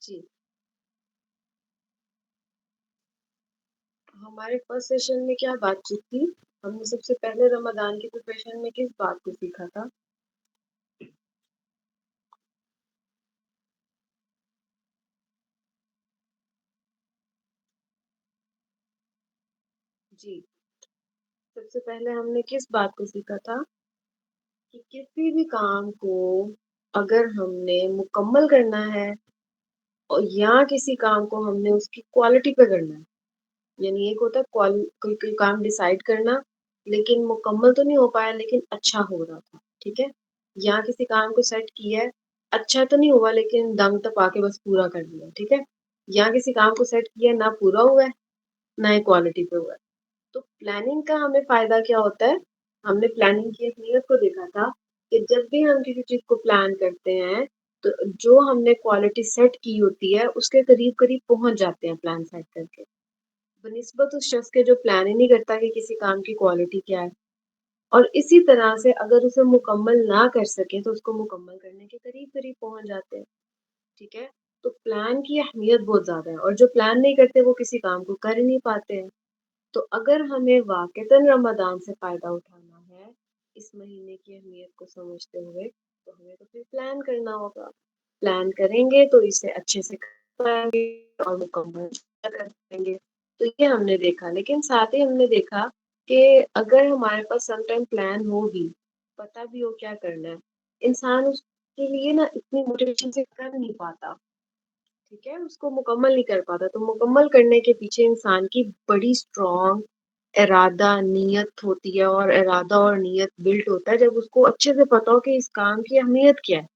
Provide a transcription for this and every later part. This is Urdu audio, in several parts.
جی، ہمارے فرسٹ سیشن میں کیا بات چیت تھی؟ ہم نے سب سے پہلے رمضان کی پریپریشن میں کس بات کو سیکھا تھا؟ جی، سب سے پہلے ہم نے کس بات کو سیکھا تھا کہ کسی بھی کام کو اگر ہم نے مکمل کرنا ہے اور یا کسی کام کو ہم نے اس کی کوالٹی پہ کرنا ہے، یعنی ایک ہوتا ہے کوئی کام ڈیسائیڈ کرنا لیکن مکمل تو نہیں ہو پایا لیکن اچھا ہو رہا تھا، ٹھیک ہے، یا کسی کام کو سیٹ کیا ہے، اچھا تو نہیں ہوا لیکن دم تپا کے بس پورا کر دیا، ٹھیک ہے، یا کسی کام کو سیٹ کیا نہ پورا ہوا ہے نہ ہی کوالٹی پہ ہوا ہے۔ تو پلاننگ کا ہمیں فائدہ کیا ہوتا ہے؟ ہم نے پلاننگ کی اہمیت کو دیکھا تھا کہ جب بھی ہم کسی چیز کو پلان کرتے ہیں تو جو ہم نے کوالٹی سیٹ کی ہوتی ہے اس کے قریب قریب پہنچ جاتے ہیں پلان سیٹ کر کے، بنسبت اس شخص کے جو پلان ہی نہیں کرتا کہ کسی کام کی کوالٹی کیا ہے، اور اسی طرح سے اگر اسے مکمل نہ کر سکیں تو اس کو مکمل کرنے کے قریب قریب پہنچ جاتے ہیں، ٹھیک ہے۔ تو پلان کی اہمیت بہت زیادہ ہے اور جو پلان نہیں کرتے وہ کسی کام کو کر ہی نہیں پاتے ہیں۔ تو اگر ہمیں واقعتاً رمضان سے فائدہ اٹھانا ہے اس مہینے کی اہمیت کو سمجھتے ہوئے تو ہمیں تو پھر پلان کرنا ہوگا، پلان کریں گے تو اسے اچھے سے کر پائیں گے اور مکمل کر پائیں گے۔ تو یہ ہم نے دیکھا، لیکن ساتھ ہی ہم نے دیکھا کہ اگر ہمارے پاس سم ٹائم پلان ہو بھی، پتہ بھی ہو کیا کرنا ہے، انسان اس کے لیے نا اتنی موٹیویشن سے کر نہیں پاتا، ٹھیک ہے، اس کو مکمل نہیں کر پاتا۔ تو مکمل کرنے کے پیچھے انسان کی بڑی اسٹرانگ ارادہ نیت ہوتی ہے، اور ارادہ اور نیت بلٹ ہوتا ہے جب اس کو اچھے سے پتا ہو کہ اس کام کی اہمیت کیا ہے،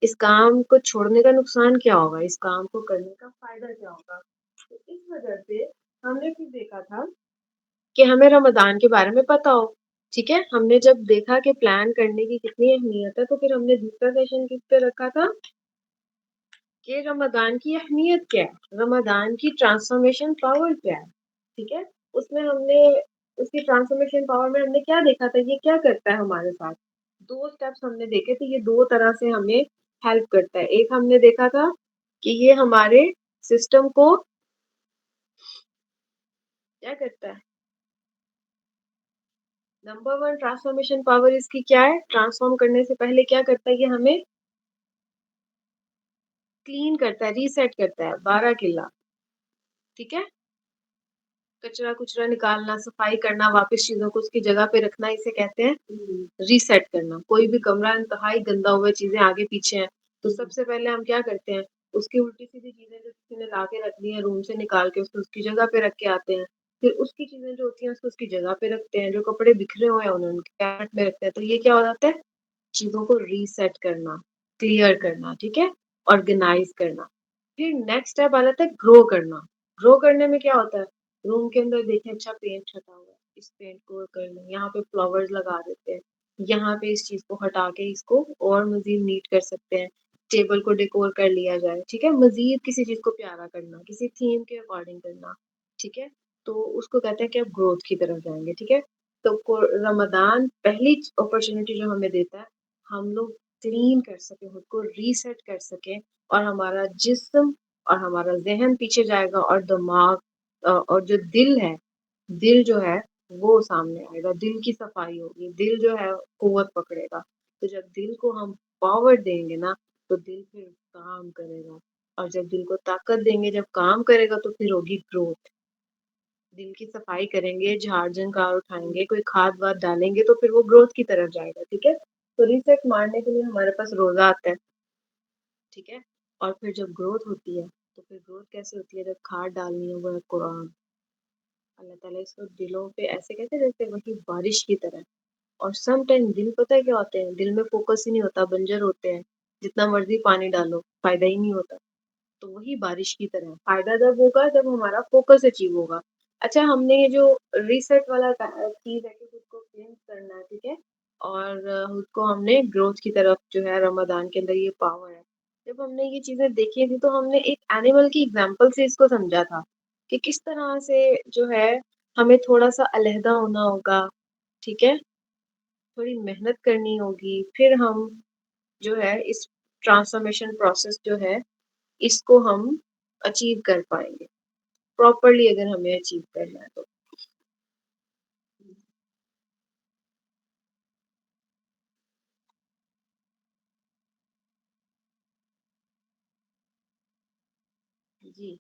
اس کام کو چھوڑنے کا نقصان کیا ہوگا، اس کام کو کرنے کا فائدہ کیا ہوگا۔ تو اس وجہ سے ہم نے پھر دیکھا تھا کہ ہمیں رمضان کے بارے میں پتا ہو، ٹھیک ہے، ہم نے جب دیکھا کہ پلان کرنے کی کتنی اہمیت ہے تو پھر ہم نے دوسرا سیشن کس پہ رکھا تھا کہ رمضان کی اہمیت کیا ہے، رمضان کی ٹرانسفارمیشن پاور کیا ہے، ٹھیک ہے۔ اس میں ہم نے اس کی ٹرانسفارمیشن پاور میں ہم نے کیا دیکھا تھا، یہ کیا کرتا ہے ہمارے ساتھ، دو سٹیپس ہم نے دیکھے تھے، یہ دو طرح سے ہمیں ہیلپ کرتا ہے۔ ایک ہم نے دیکھا تھا کہ یہ ہمارے سسٹم کو کیا کرتا ہے، نمبر ون ٹرانسفارمیشن پاور اس کی کیا ہے، ٹرانسفارم کرنے سے پہلے کیا کرتا ہے، یہ ہمیں کلین کرتا ہے، ریسیٹ کرتا ہے، 12 قلعہ، ٹھیک ہے، کچرا کچرا نکالنا، صفائی کرنا، واپس چیزوں کو اس کی جگہ پہ رکھنا، اسے کہتے ہیں ریسیٹ کرنا۔ کوئی بھی کمرہ انتہائی گندا ہوا، چیزیں آگے پیچھے ہیں تو سب سے پہلے ہم کیا کرتے ہیں، اس کی الٹی سیدھی چیزیں جو کسی نے لا کے رکھ دی ہیں روم سے نکال کے اس کی جگہ پہ رکھ کے آتے ہیں، پھر اس کی چیزیں جو ہوتی ہیں اس کو اس کی جگہ پہ رکھتے ہیں، جو کپڑے بکھرے ہوئے ہیں انہیں ان کے کیبنٹ میں رکھتے ہیں۔ تو یہ کیا ہو جاتا ہے، چیزوں کو ریسیٹ کرنا، کلیئر کرنا، ٹھیک ہے، آرگنائز کرنا۔ پھر نیکسٹ اسٹیپ آ جاتا ہے گرو کرنا۔ گرو کرنے میں کیا ہوتا ہے، روم کے اندر دیکھیں اچھا پینٹ چھٹا ہوا ہے، اس پینٹ کو کر لیں، یہاں پہ فلاورز لگا دیتے ہیں، یہاں پہ اس چیز کو ہٹا کے اس کو اور مزید نیٹ کر سکتے ہیں، ٹیبل کو ڈیکور کر لیا جائے، ٹھیک ہے، مزید کسی چیز کو پیارا کرنا، کسی تھیم کے اکارڈنگ کرنا، ٹھیک ہے۔ تو اس کو کہتے ہیں کہ آپ گروتھ کی طرف جائیں گے، ٹھیک ہے۔ تو رمضان پہلی اپرچونٹی جو ہمیں دیتا ہے، ہم لوگ کلین کر سکیں، خود کو ریسیٹ کر سکیں، اور ہمارا جسم اور ہمارا ذہن پیچھے جائے گا اور دماغ اور جو دل ہے، دل جو ہے وہ سامنے آئے گا، دل کی صفائی ہوگی، دل جو ہے قوت پکڑے گا۔ تو جب دل کو ہم پاور دیں گے نا تو دل پھر کام کرے گا، اور جب دل کو طاقت دیں گے، جب کام کرے گا تو پھر ہوگی گروتھ۔ دل کی صفائی کریں گے، جھاڑ جھنکار اٹھائیں گے، کوئی کھاد واد ڈالیں گے تو پھر وہ گروتھ کی طرف جائے گا، ٹھیک ہے۔ تو ریسیٹ مارنے کے لیے ہمارے پاس روزہ آتا ہے، ٹھیک ہے، اور پھر جب گروتھ ہوتی ہے تو پھر گروتھ کیسے ہوتی ہے، جب کھاد ڈالنی ہے وہ ہے قرآن، اللہ تعالیٰ اس کو دلوں پہ ایسے کہتے ہیں جیسے وہی بارش کی طرح۔ اور سم ٹائم دل پتہ ہے کیا ہوتے ہیں، دل میں فوکس ہی نہیں ہوتا، بنجر ہوتے ہیں، جتنا مرضی پانی ڈالو فائدہ ہی نہیں ہوتا۔ تو وہی بارش کی طرح فائدہ جب ہوگا جب ہمارا فوکس اچیو ہوگا۔ اچھا، ہم نے یہ جو ریسیٹ والا چیز ہے کہ خود کو کلینز کرنا ہے، ٹھیک ہے، اور خود کو ہم نے گروتھ کی طرف جو ہے رمضان کے اندر یہ پاور ہے، جب ہم نے یہ چیزیں دیکھی تھی تو ہم نے ایک اینیمل کی اگزامپل سے اس کو سمجھا تھا کہ کس طرح سے جو ہے ہمیں تھوڑا سا علیحدہ ہونا ہوگا، ٹھیک ہے، تھوڑی محنت کرنی ہوگی، پھر ہم جو ہے اس ٹرانسفارمیشن پروسیس جو ہے اس کو ہم اچیو کر پائیں گے پراپرلی اگر ہمیں اچیو کرنا ہے تو. جی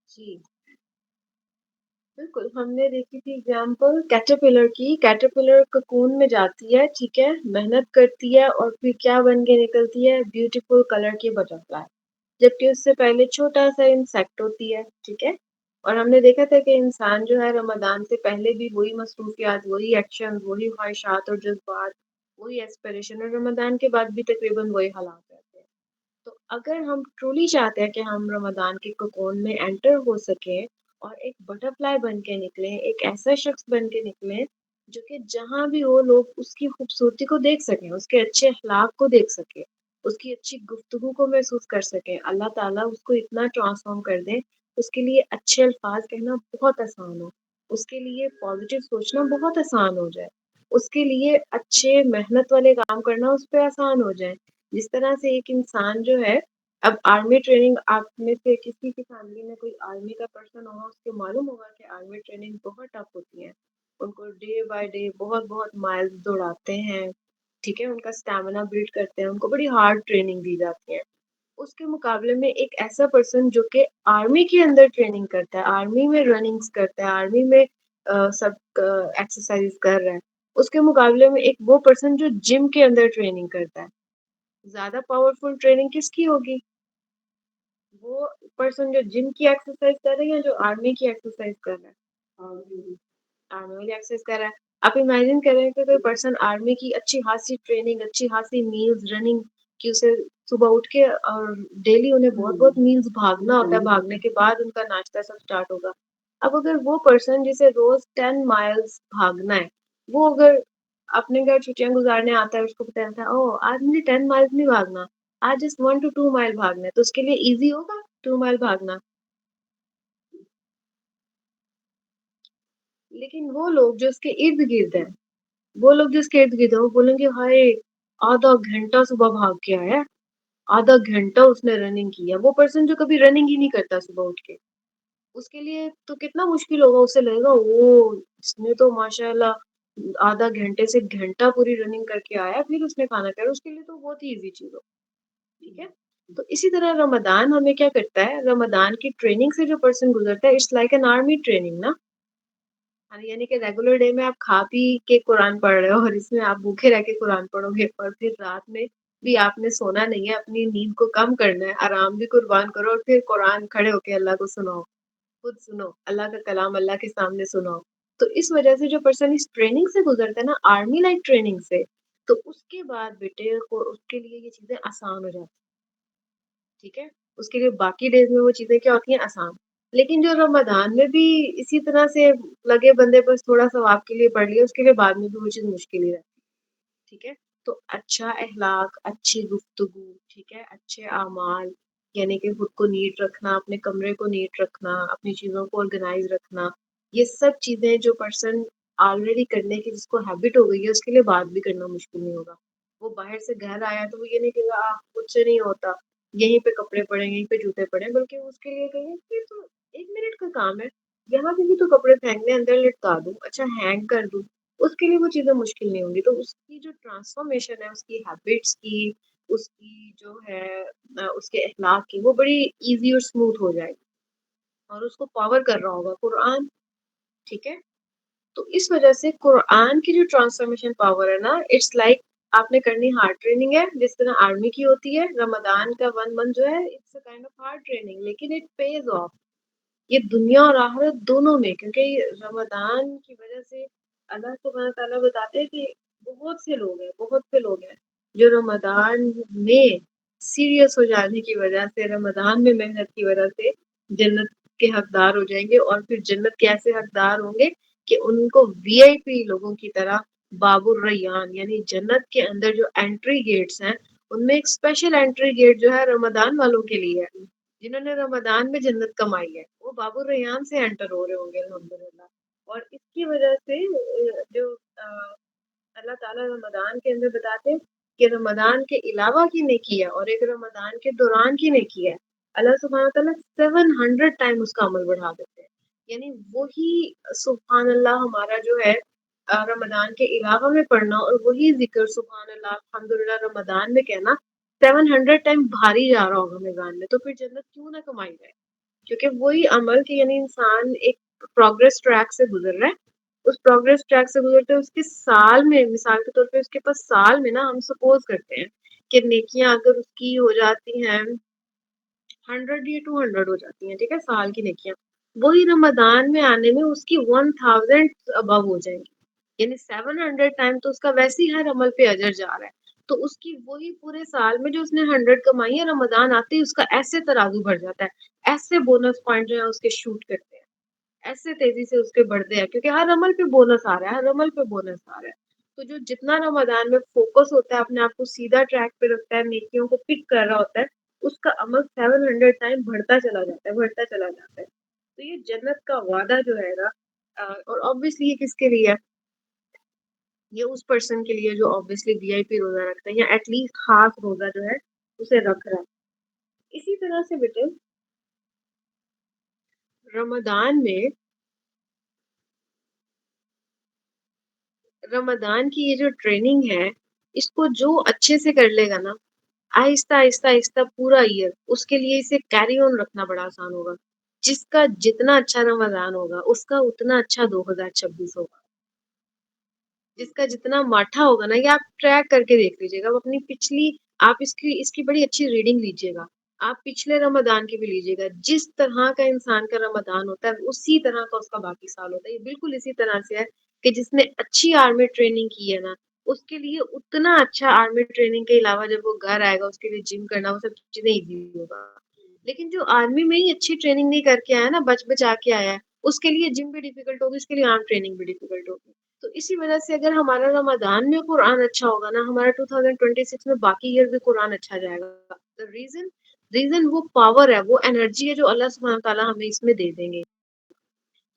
جی بالکل ہم نے دیکھی تھی اگزامپل کیٹرپلر کی. کیٹرپلر ککون میں جاتی ہے ٹھیک ہے محنت کرتی ہے اور پھر کیا بن کے نکلتی ہے بیوٹیفل کلر کی بٹرفلائی جبکہ اس سے پہلے چھوٹا سا انسیکٹ ہوتی ہے ٹھیک ہے. اور ہم نے دیکھا تھا کہ انسان جو ہے رمضان سے پہلے بھی وہی مصروفیات وہی ایکشن وہی خواہشات اور جذبات وہی ایسپریشن اور رمضان کے بعد بھی تقریباً وہی حالات رہتے ہیں. تو اگر ہم ٹرولی چاہتے ہیں کہ ہم رمضان کے کوکون میں انٹر ہو سکیں اور ایک بٹرفلائی بن کے نکلیں ایک ایسا شخص بن کے نکلیں جو کہ جہاں بھی ہو لوگ اس کی خوبصورتی کو دیکھ سکیں اس کے اچھے اخلاق کو دیکھ سکیں اس کی اچھی گفتگو کو محسوس کر سکیں اللہ تعالیٰ اس کو اتنا ٹرانسفارم کر دے اس کے لیے اچھے الفاظ کہنا بہت آسان ہو اس کے لیے پازیٹیو سوچنا بہت آسان ہو جائے اس کے لیے اچھے محنت والے کام کرنا اس پہ آسان ہو جائے. جس طرح سے ایک انسان جو ہے اب آرمی ٹریننگ آپ میں سے کسی کی فیملی میں کوئی آرمی کا پرسن ہوگا اس کو معلوم ہوگا کہ آرمی ٹریننگ بہت ٹف ہوتی ہے. ان کو ڈے بائی ڈے بہت بہت مائلز دوڑاتے ہیں ٹھیک ہے ان کا اسٹیمنا بلڈ کرتے ہیں ان کو بڑی ہارڈ ٹریننگ دی جاتی ہے. اس کے مقابلے میں ایک ایسا پرسن جو کہ آرمی کے اندر ٹریننگ کرتا ہے آرمی میں رننگز کرتا ہے آرمی میں سب ایکسرسائز کر رہا ہے اس کے مقابلے میں ایک وہ پرسن جو جم کے اندر ٹریننگ کرتا ہے زیادہ پاورفل ٹریننگ کس کی ہوگی وہ پرسن جو جم کی ایکسرسائز کر رہے ہیں یا جو آرمی کی ایکسرسائز کر رہا ہے آرمی والی ایکسرسائز کر رہا ہے. آپ امیجن کر رہے ہیں کہ کوئی پرسن آرمی کی اچھی خاصی ٹریننگ اچھی خاصی میلز رننگ کی اسے صبح اٹھ کے اور ڈیلی انہیں بہت بہت میلز بھاگنا ہوتا ہے بھاگنے کے بعد ان کا ناشتہ سب اسٹارٹ ہوگا. اب اگر وہ پرسن جسے روز 10 مائلز بھاگنا ہے وہ اگر اپنے گھر چھٹیاں گزارنے آتا ہے اس کو پتا چلتا ہے او آج مجھے 10 مائلز نہیں بھاگنا آج جسٹ 1 to 2 مائل بھاگنا ہے تو اس کے لیے ایزی ہوگا 2 مائل بھاگنا. لیکن وہ لوگ جو اس کے ارد گرد ہیں وہ لوگ جو اس کے ارد گرد ہیں وہ بولیں گے ہائے آدھا گھنٹہ صبح بھاگ کے آیا آدھا گھنٹہ اس نے رننگ کیا. وہ پرسن جو کبھی رننگ ہی نہیں کرتا صبح اٹھ کے اس کے لیے تو کتنا مشکل ہوگا اسے لگے گا وہ اس نے تو ماشاء اللہ آدھا گھنٹے سے گھنٹہ پوری رننگ کر کے آیا پھر اس نے کھانا کھایا اس کے لیے تو بہت ہی ایزی چیز ہو ٹھیک ہے. تو اسی طرح رمضان ہمیں کیا کرتا ہے رمضان کی ٹریننگ سے جو پرسن گزرتا ہے it's like an army training نا یعنی کہ ریگولر ڈے میں آپ کھا پی کے قرآن پڑھ رہے ہو اور اس میں آپ بھوکے رہ کے قرآن پڑھو گے اور پھر رات میں بھی آپ نے سونا نہیں ہے اپنی نیند کو کم کرنا ہے آرام بھی قربان کرو اور پھر قرآن کھڑے ہو کے اللہ کو سناؤ خود سنو اللہ کا کلام اللہ کے سامنے سناؤ. تو اس وجہ سے جو پرسن اس ٹریننگ سے گزرتا ہے نا آرمی لائک ٹریننگ سے تو اس کے بعد بیٹے کو اس کے لیے یہ چیزیں آسان ہو جاتی ٹھیک ہے. اس کے لیے باقی ڈیز میں وہ چیزیں کیا ہوتی ہیں آسان. لیکن جو رمضان میں بھی اسی طرح سے لگے بندے بس تھوڑا سا آپ کے لیے پڑھ لیا اس کے لیے بعد میں بھی وہ چیز مشکل ہی رہتی ٹھیک ہے. تو اچھا اخلاق اچھی گفتگو ٹھیک ہے اچھے اعمال یعنی کہ خود کو نیٹ رکھنا اپنے کمرے کو نیٹ رکھنا اپنی چیزوں کو آرگنائز رکھنا یہ سب چیزیں جو پرسن آلریڈی کرنے کی جس کو ہیبٹ ہو گئی ہے اس کے لیے بات بھی کرنا مشکل نہیں ہوگا. وہ باہر سے گھر آیا تو وہ یہ نہیں کہ مجھ سے نہیں ہوتا یہیں پہ کپڑے پڑے یہیں پہ جوتے پڑے بلکہ اس کے لیے کہیں کہ تو 1 منٹ کا کام ہے یہاں پہ بھی تو کپڑے پھینکنے اندر لٹکا دوں اچھا ہینگ کر دوں اس کے لیے وہ چیزیں مشکل نہیں ہوں گی. تو اس کی جو ٹرانسفارمیشن ہے اس کی ہیبٹس کی اس کی جو ہے اس کے اخلاق کی وہ بڑی ایزی اور اسموتھ ہو جائے گی، اور اس کو پاور کر رہا ہوگا قرآن. ٹھیک ہے. تو اس وجہ سے قرآن کی جو ٹرانسفارمیشن پاور ہے نا، اٹس لائک آپ نے کرنی ہارڈ ٹریننگ ہے جس طرح آرمی کی ہوتی ہے. رمضان کا 1 منتھ جو ہے it's a kind of hard training, لیکن اٹ پیز آف. یہ دنیا اور آخرت دونوں میں، کیونکہ یہ رمضان کی وجہ سے اللہ سبحانہ تعالیٰ بتاتے ہیں کہ بہت سے لوگ ہیں جو رمضان میں سیریس ہو جانے کی وجہ سے، رمضان میں محنت کی وجہ سے جنت کے حقدار ہو جائیں گے. اور پھر جنت کے ایسے حقدار ہوں گے کہ ان کو وی آئی پی لوگوں کی طرح باب الریان، یعنی جنت کے اندر جو انٹری گیٹس ہیں ان میں ایک اسپیشل انٹری گیٹ جو ہے رمضان والوں کے لیے ہے، جنہوں نے رمضان میں جنت کمائی ہے، وہ باب الریان سے انٹر ہو رہے ہوں گے الحمدللہ. اور اس کی وجہ سے جو اللہ تعالیٰ رمضان کے اندر بتاتے ہیں کہ رمضان کے علاوہ کی نیکی ہے اور ایک رمضان کے دوران کی نیکی ہے، اللہ سبحانہ تعالیٰ 700 ٹائم اس کا عمل بڑھا دیتے ہیں. یعنی وہی سبحان اللہ ہمارا جو ہے رمضان کے علاوہ میں پڑھنا، اور وہی ذکر سبحان اللہ الحمدللہ رمضان میں کہنا 700 ٹائم بھاری جا رہا ہوگا میزان میں، تو پھر جنت کیوں نہ کمائی جائے. کیونکہ وہی عمل کہ یعنی انسان ایک پروگرس ٹریک سے گزر رہا ہے، اس پروگرس ٹریک سے گزرتے اس کے سال میں، مثال کے طور پہ اس کے پاس سال میں نا ہم سپوز کرتے ہیں کہ نیکیاں اگر اس کی ہو جاتی ہیں 100 یا 200 ہو جاتی ہیں، ٹھیک ہے، سال کی نیکیاں، وہی رمضان میں آنے میں اس کی 1000 ابو ہو جائیں گی. یعنی 700 ٹائم تو اس کا ویسے ہی ہر عمل پہ اجر جا رہا ہے، تو اس کی وہی پورے سال میں جو اس نے 100 کمائی ہے، رمضان آتے ہی اس کا ایسے ترازو بڑھ جاتا ہے، ایسے بونس پوائنٹ جو ہے اس کے شوٹ کرتے ہیں، ایسے تیزی سے اس کے بڑھتے ہیں، کیونکہ ہر عمل پہ بونس آ رہا ہے، ہر عمل پہ بونس آ رہا ہے. تو جو جتنا رمضان میں فوکس ہوتا ہے، اپنے آپ کو سیدھا ٹریک پہ رکھتا ہے، نیکیوں کو پک کر رہا ہوتا ہے، اس کا عمل 700 ٹائم بڑھتا چلا جاتا ہے، بڑھتا چلا جاتا ہے. تو یہ جنت کا وعدہ جو ہے نا، اور obviously یہ کس کے لیے ہے؟ یہ اس پرسن کے لیے جو obviously وی آئی پی روزہ رکھتا ہے، یا ایٹ لیسٹ خاص روزہ جو ہے اسے رکھ رہا ہے. اسی طرح سے بیٹے رمضان کی یہ جو ٹریننگ ہے، اس کو جو اچھے سے کر لے گا نا، آہستہ آہستہ آہستہ پورا ایئر، اس کے لیے اسے کیری آن رکھنا بڑا آسان ہوگا. جس کا جتنا اچھا رمضان ہوگا اس کا اتنا اچھا 2026 ہوگا. جس کا جتنا ماٹھا ہوگا نا، یہ آپ ٹریک کر کے دیکھ لیجیے گا. آپ اپنی پچھلی، آپ اس کی بڑی اچھی ریڈنگ لیجیے گا. آپ پچھلے رمضان کی بھی لیجیے گا. جس طرح کا انسان کا رمضان ہوتا ہے اسی طرح کا اس کا باقی سال ہوتا ہے. یہ بالکل اسی طرح سے ہے کہ جس نے اچھی آرمی ٹریننگ کی ہے نا، اس کے لیے اتنا اچھا آرمی ٹریننگ کے علاوہ جب وہ گھر آئے گا اس کے لیے جم کرنا وہ سب چیزیں ایزی ہوگا. لیکن جو آرمی میں ہی اچھی ٹریننگ نہیں کر کے آیا نا، بچ بچا کے آیا ہے، اس کے لیے جم بھی ڈیفیکلٹ ہوگی، اس کے لیے عام ٹریننگ بھی ڈیفیکلٹ ہوگی. تو اسی وجہ سے اگر ہمارا رمضان میں قرآن اچھا ہوگا نا، ہمارا 2026 میں باقی ایئر بھی قرآن اچھا جائے گا. ریزن وہ پاور ہے، وہ انرجی ہے جو اللہ سبحانہ تعالیٰ ہمیں اس میں دے دیں گے.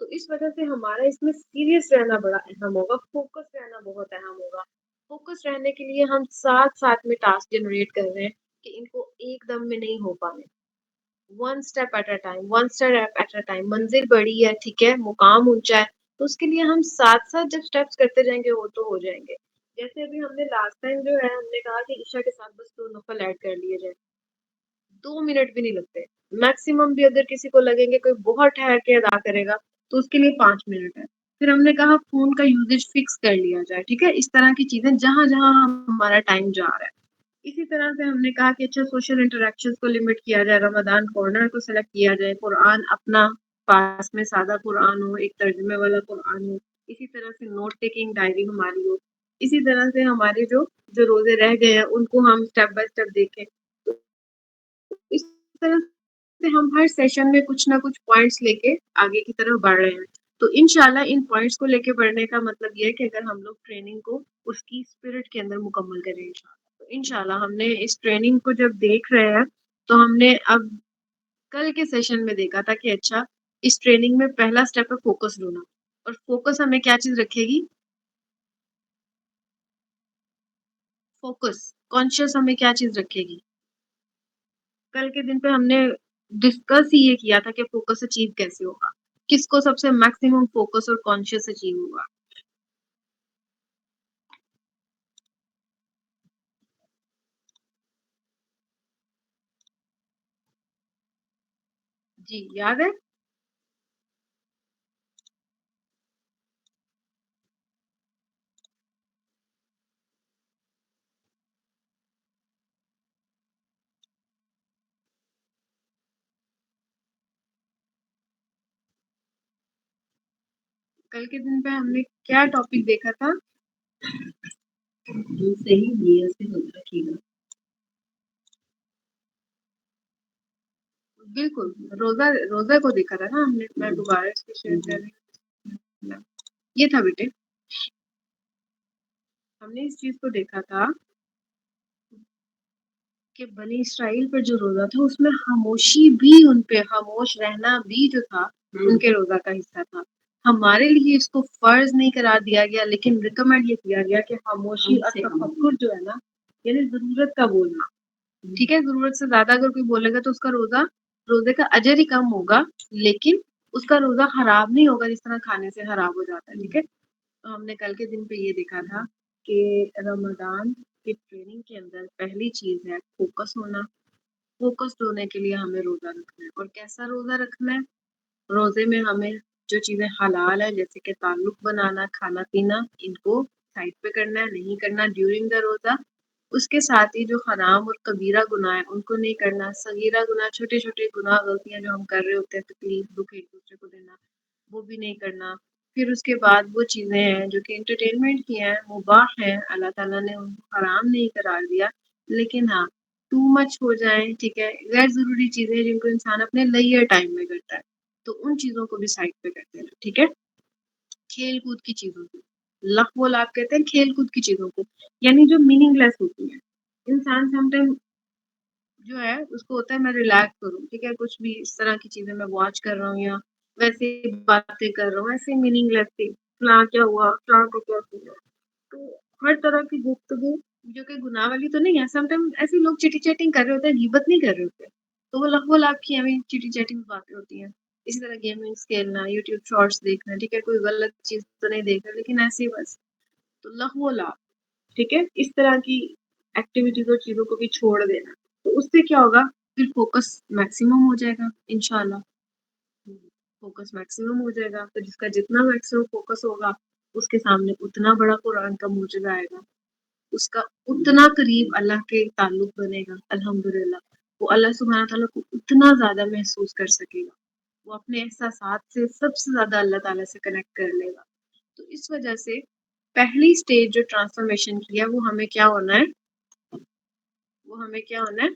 تو اس وجہ سے ہمارا اس میں سیریس رہنا بڑا اہم ہوگا، فوکس رہنا بہت اہم ہوگا. فوکس رہنے کے لیے ہم ساتھ ساتھ میں ٹاسک جنریٹ کر رہے ہیں کہ ان کو ایک دم میں نہیں ہو پانے. One step at a time, one step at a time. منزل بڑی ہے، ٹھیک ہے، مقام اونچا ہے، تو اس کے لیے ہم ساتھ ساتھ جب اسٹیپس کرتے جائیں گے وہ تو ہو جائیں گے. جیسے ابھی ہم نے لاسٹ ٹائم جو ہے ہم نے کہا کہ عشاء کے ساتھ بس 2 نفل ایڈ کر لیے جائیں. 2 منٹ بھی نہیں لگتے. میکسیمم بھی اگر کسی کو لگیں گے کوئی بہت ٹھہر کے ادا کرے گا تو اس کے لیے 5 منٹ ہے. پھر ہم نے کہا فون کا یوزیج فکس کر لیا جائے، ٹھیک ہے، اس طرح کی چیزیں جہاں جہاں ہمارا ٹائم جا رہا ہے. اسی طرح سے ہم نے کہا کہ اچھا سوشل انٹریکشن کو لمٹ کیا جائے، رمضان کارنر کو سلیکٹ کیا جائے، قرآن اپنا پاس میں سادہ قرآن ہو، ایک ترجمے والا قرآن ہو. اسی طرح سے نوٹ ٹیکنگ ڈائری ہماری ہو. اسی طرح سے ہمارے جو روزے رہ گئے ہیں ان کو ہم اسٹیپ بائی اسٹیپ دیکھیں. تو اس طرح سے ہم ہر سیشن میں کچھ نہ کچھ پوائنٹس لے کے آگے کی طرف بڑھ رہے ہیں. تو انشاءاللہ ان پوائنٹس کو لے کے بڑھنے کا مطلب یہ ہے کہ اگر ہم لوگ ٹریننگ کو اس کی اسپرٹ کے اندر مکمل کریں، تو انشاءاللہ ہم نے اس ٹریننگ کو جب دیکھ رہے ہیں تو ہم نے اب کل کے سیشن میں دیکھا تھا کہ اچھا اس ٹریننگ میں پہلا سٹیپ ہے فوکس ڈھونڈنا. اور فوکس ہمیں کیا چیز رکھے گی؟ فوکس کانشیس ہمیں کیا چیز رکھے گی؟ کل کے دن پہ ہم نے ڈسکس ہی یہ کیا تھا کہ فوکس اچیو کیسے ہوگا، کس کو سب سے میکسیمم فوکس اور کانشیس اچیو ہوگا. جی یاد ہے؟ کل کے دن پہ ہم نے کیا ٹاپک دیکھا تھا؟ جو صحیح نیت سے رکھیے گا، بالکل روزہ روزہ کو دیکھا تھا نا ہم نے، میں دوبارہ اس کو شیئر کر رہی ہوں۔ یہ تھا بیٹے، ہم نے اس چیز کو دیکھا تھا کہ بنی اسرائیل پر جو روزہ تھا اس میں خاموشی بھی، ان پہ خاموش رہنا بھی جو تھا ان کے روزہ کا حصہ تھا۔ ہمارے لیے اس کو فرض نہیں قرار دیا گیا، لیکن ریکمینڈ یہ کیا گیا کہ خاموشی اور تفکر جو ہے نا، یعنی ضرورت کا بولنا، ٹھیک ہے، ضرورت سے زیادہ اگر کوئی بولے گا تو اس کا روزے کا اجر ہی کم ہوگا، لیکن اس کا روزہ خراب نہیں ہوگا جس طرح کھانے سے خراب ہو جاتا ہے، ٹھیک ہے۔ تو ہم نے کل کے دن پہ یہ دیکھا تھا کہ رمضان کی ٹریننگ کے اندر پہلی چیز ہے فوکس ہونا۔ فوکس ہونے کے لیے ہمیں روزہ رکھنا ہے، اور کیسا روزہ رکھنا ہے؟ روزے میں ہمیں جو چیزیں حلال ہے جیسے کہ تعلق بنانا، کھانا پینا، ان کو سائڈ پہ کرنا ہے، نہیں کرنا ڈیورنگ دا روزہ۔ اس کے ساتھ ہی جو حرام اور کبیرہ گناہ ہے ان کو نہیں کرنا، صغیرہ گناہ، چھوٹے چھوٹے گناہ غلطیاں جو ہم کر رہے ہوتے ہیں، تکلیف دکھ ایک دوسرے کو دینا، وہ بھی نہیں کرنا۔ پھر اس کے بعد وہ چیزیں ہیں جو کہ انٹرٹینمنٹ کی ہیں، مباح ہیں، اللہ تعالیٰ نے ان کو حرام نہیں قرار دیا، لیکن ہاں ٹو مچ ہو جائیں، ٹھیک ہے، غیر ضروری چیزیں جن کو انسان اپنے لیئر ٹائم میں کرتا ہے تو ان چیزوں کو بھی سائڈ پہ کرتے ہیں، ٹھیک ہے۔ کھیل کود کی چیزوں کو، لغو لعب کہتے ہیں کھیل کود کی چیزوں کو، یعنی جو میننگ لیس ہوتی ہیں۔ انسان سم ٹائم جو ہے اس کو ہوتا ہے میں ریلیکس کروں، ٹھیک ہے، کچھ بھی اس طرح کی چیزیں میں واچ کر رہا ہوں یا ویسے ہی باتیں کر رہا ہوں، ایسے میننگ لیس تھی، فلاں کیا ہوا، فلاں کو کیا کیا۔ تو ہر طرح کی گفتگو جو کہ گناہ والی تو نہیں ہے، سم ٹائم ایسے لوگ چیٹی چیٹنگ کر رہے ہوتے ہیں، غیبت نہیں کر رہے ہوتے، تو وہ لغو لعب کی ہمیں چیٹی چیٹنگ باتیں ہوتی ہیں۔ اسی طرح گیمنگس کھیلنا، یوٹیوب شارٹس دیکھنا، ٹھیک ہے، کوئی غلط چیز تو نہیں دیکھ رہا لیکن ایسے ہی بس، تو لغو لعب، ٹھیک ہے، اس طرح کی ایکٹیویٹیز اور چیزوں کو بھی چھوڑ دینا، تو اس سے کیا ہوگا؟ پھر فوکس میکسیمم ہو جائے گا انشاءاللہ، فوکس میکسیمم ہو جائے گا، تو جس کا جتنا میکسیمم فوکس ہوگا اس کے سامنے اتنا بڑا قرآن کا معجزہ آئے گا، اس کا اتنا قریب اللہ کے تعلق بنے گا، الحمدللہ وہ اللہ سبحانہ تعالیٰ کو اتنا زیادہ محسوس کر سکے گا، وہ اپنے احساسات سے سب سے زیادہ اللہ تعالیٰ سے کنیکٹ کر لے گا۔ تو اس وجہ سے پہلی سٹیج جو ٹرانسفارمیشن کی ہے وہ ہمیں کیا ہونا ہے؟ وہ ہمیں کیا ہونا ہے؟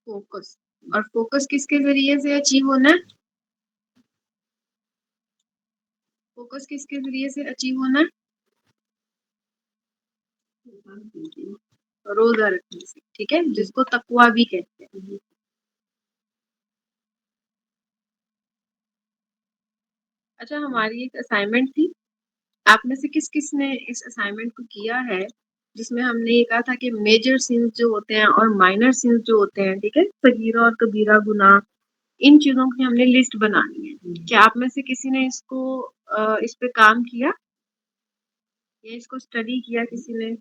فوکس۔ اور فوکس کس کے ذریعے سے اچیو ہونا ہے؟ فوکس کس کے ذریعے سے اچیو ہونا ہے؟ روزہ رکھنے سے، ٹھیک ہے، جس کو تقویٰ بھی کہتے ہیں۔ اچھا، ہماری ایک اسائنمنٹ تھی، آپ میں سے کس کس نے اس اسائنمنٹ کو کیا ہے، جس میں ہم نے یہ کہا تھا کہ میجر سینس جو ہوتے ہیں اور مائنر سینس جو ہوتے ہیں، ٹھیک ہے، صغیرہ اور کبیرہ گناہ، ان چیزوں کی ہم نے لسٹ بنانی ہے۔ کیا آپ میں سے کسی نے اس کو اس پہ کام کیا یا اس کو اسٹڈی کیا کسی نے؟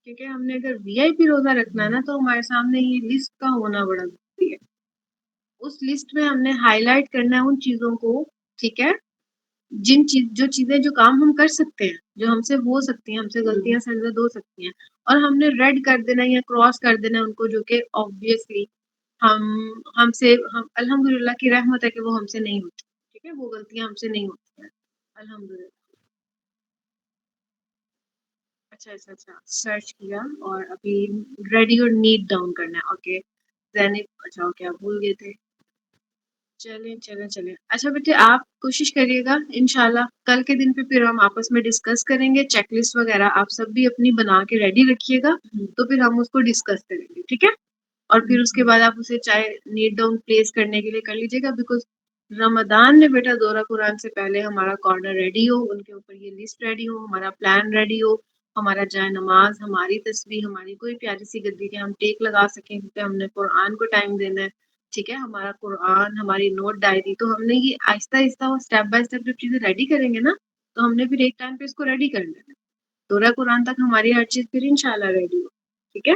کیونکہ ہم نے اگر وی آئی پی روزہ رکھنا ہے نا تو ہمارے سامنے یہ لسٹ کا ہونا بڑا ضروری ہے۔ اس لسٹ میں ہم نے ہائی لائٹ کرنا ہے ان چیزوں کو، ٹھیک ہے، جو چیزیں جو کام ہم کر سکتے ہیں، جو ہم سے ہو سکتی ہیں، ہم سے غلطیاں سرزد ہو سکتی ہیں، اور ہم نے ریڈ کر دینا یا کراس کر دینا ان کو، جو کہ آبویسلی ہم الحمدللہ کی رحمت ہے کہ وہ ہم سے نہیں ہوتی، ٹھیک ہے، وہ غلطیاں ہم سے نہیں ہوتی ہیں الحمدللہ۔ اچھا اچھا اچھا، سرچ کیا اور ابھی ریڈی اور نیٹ ڈاؤن کرنا ہے، اوکے، زینب، اچھا اوکے، آپ بھول گئے تھے، چلیں چلیں چلیں۔ اچھا بیٹے، آپ کوشش کریے گا انشاءاللہ کل کے دن پہ پھر ہم آپس میں ڈسکس کریں گے، چیک لسٹ وغیرہ آپ سب بھی اپنی بنا کے ریڈی رکھیے گا، تو پھر ہم اس کو ڈسکس کریں گے، ٹھیک ہے، اور پھر اس کے بعد آپ اسے چاہے نیٹ ڈاؤن پلیس کرنے کے لیے کر لیجیے گا، بیکاز رمضان میں بیٹا دورہ قرآن سے پہلے ہمارا کارنر ریڈی ہو، ان کے اوپر یہ لسٹ ریڈی ہو، ہمارا پلان ریڈی ہو، ہمارا جائے نماز، ہماری تسبیح، ہماری کوئی پیاری سی گدی کے ہم ٹیک لگا سکیں، کیونکہ ہم نے قرآن کو ٹائم دینا ہے، ٹھیک ہے، ہمارا قرآن، ہماری نوٹ ڈائری، تو ہم نے یہ آہستہ آہستہ اور اسٹیپ بائی اسٹیپ جب چیزیں ریڈی کریں گے نا تو ہم نے پھر ایک ٹائم پہ اس کو ریڈی کر لینا ہے، دورہ قرآن تک ہماری ہر چیز پھر انشاءاللہ ریڈی ہو، ٹھیک ہے۔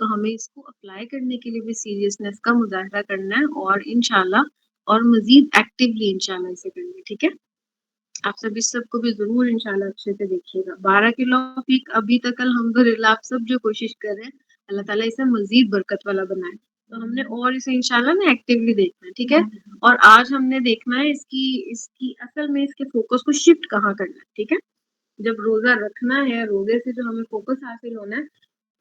تو ہمیں اس کو اپلائی کرنے کے لیے بھی سیریسنیس کا مظاہرہ کرنا ہے اور انشاءاللہ اور مزید ایکٹیولی انشاءاللہ اسے کرنا ہے. ٹھیک ہے، آپ سب کو بھی ضرور انشاءاللہ اچھے سے دیکھیے گا. 12 کلو پیک ابھی تک الحمدللہ آپ سب جو کوشش کر رہے ہیں اللہ تعالیٰ اسے مزید برکت والا بنائے. تو ہم نے اور اسے انشاءاللہ نا ایکٹیولی دیکھنا ہے. ٹھیک ہے، اور آج ہم نے دیکھنا ہے اس کی اصل میں اس کے فوکس کو شفٹ کہاں کرنا ہے. ٹھیک ہے، جب روزہ رکھنا ہے، روزے سے جو ہمیں فوکس حاصل ہونا ہے،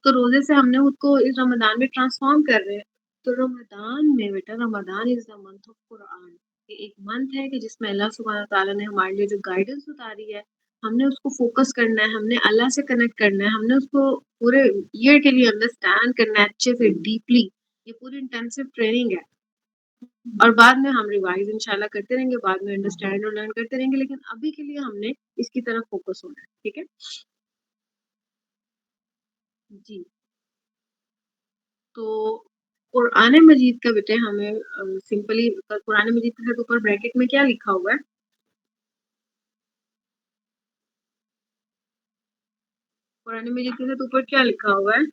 تو روزے سے ہم نے خود کو اس رمضان میں ٹرانسفارم کر رہے ہیں. تو رمضان میں بیٹا، رمضان از دا منتھ آف قرآن. یہ ایک منتھ ہے کہ جس میں اللہ سبحانہ تعالیٰ نے ہمارے لیے جو گائیڈنس اتاری ہے، ہم نے اس کو فوکس کرنا ہے، ہم نے اللہ سے کنیکٹ کرنا ہے، ہم نے اس کو پورے ایئر کے لیے انڈرسٹینڈ کرنا ہے اچھے سے ڈیپلی. یہ پوری انٹینسو ٹریننگ ہے، اور بعد میں ہم ریوائز انشاءاللہ کرتے رہیں گے، بعد میں انڈرسٹینڈ اور لرن کرتے رہیں گے، لیکن ابھی کے لیے ہم نے اس کی طرف فوکس ہونا ہے. ٹھیک ہے جی. تو قرآن مجید کا بیٹے ہمیں سمپلی قرآن مجید کے ساتھ اوپر بریکٹ میں کیا لکھا ہوا ہے؟ قرآن مجید کے ساتھ اوپر کیا لکھا ہوا ہے؟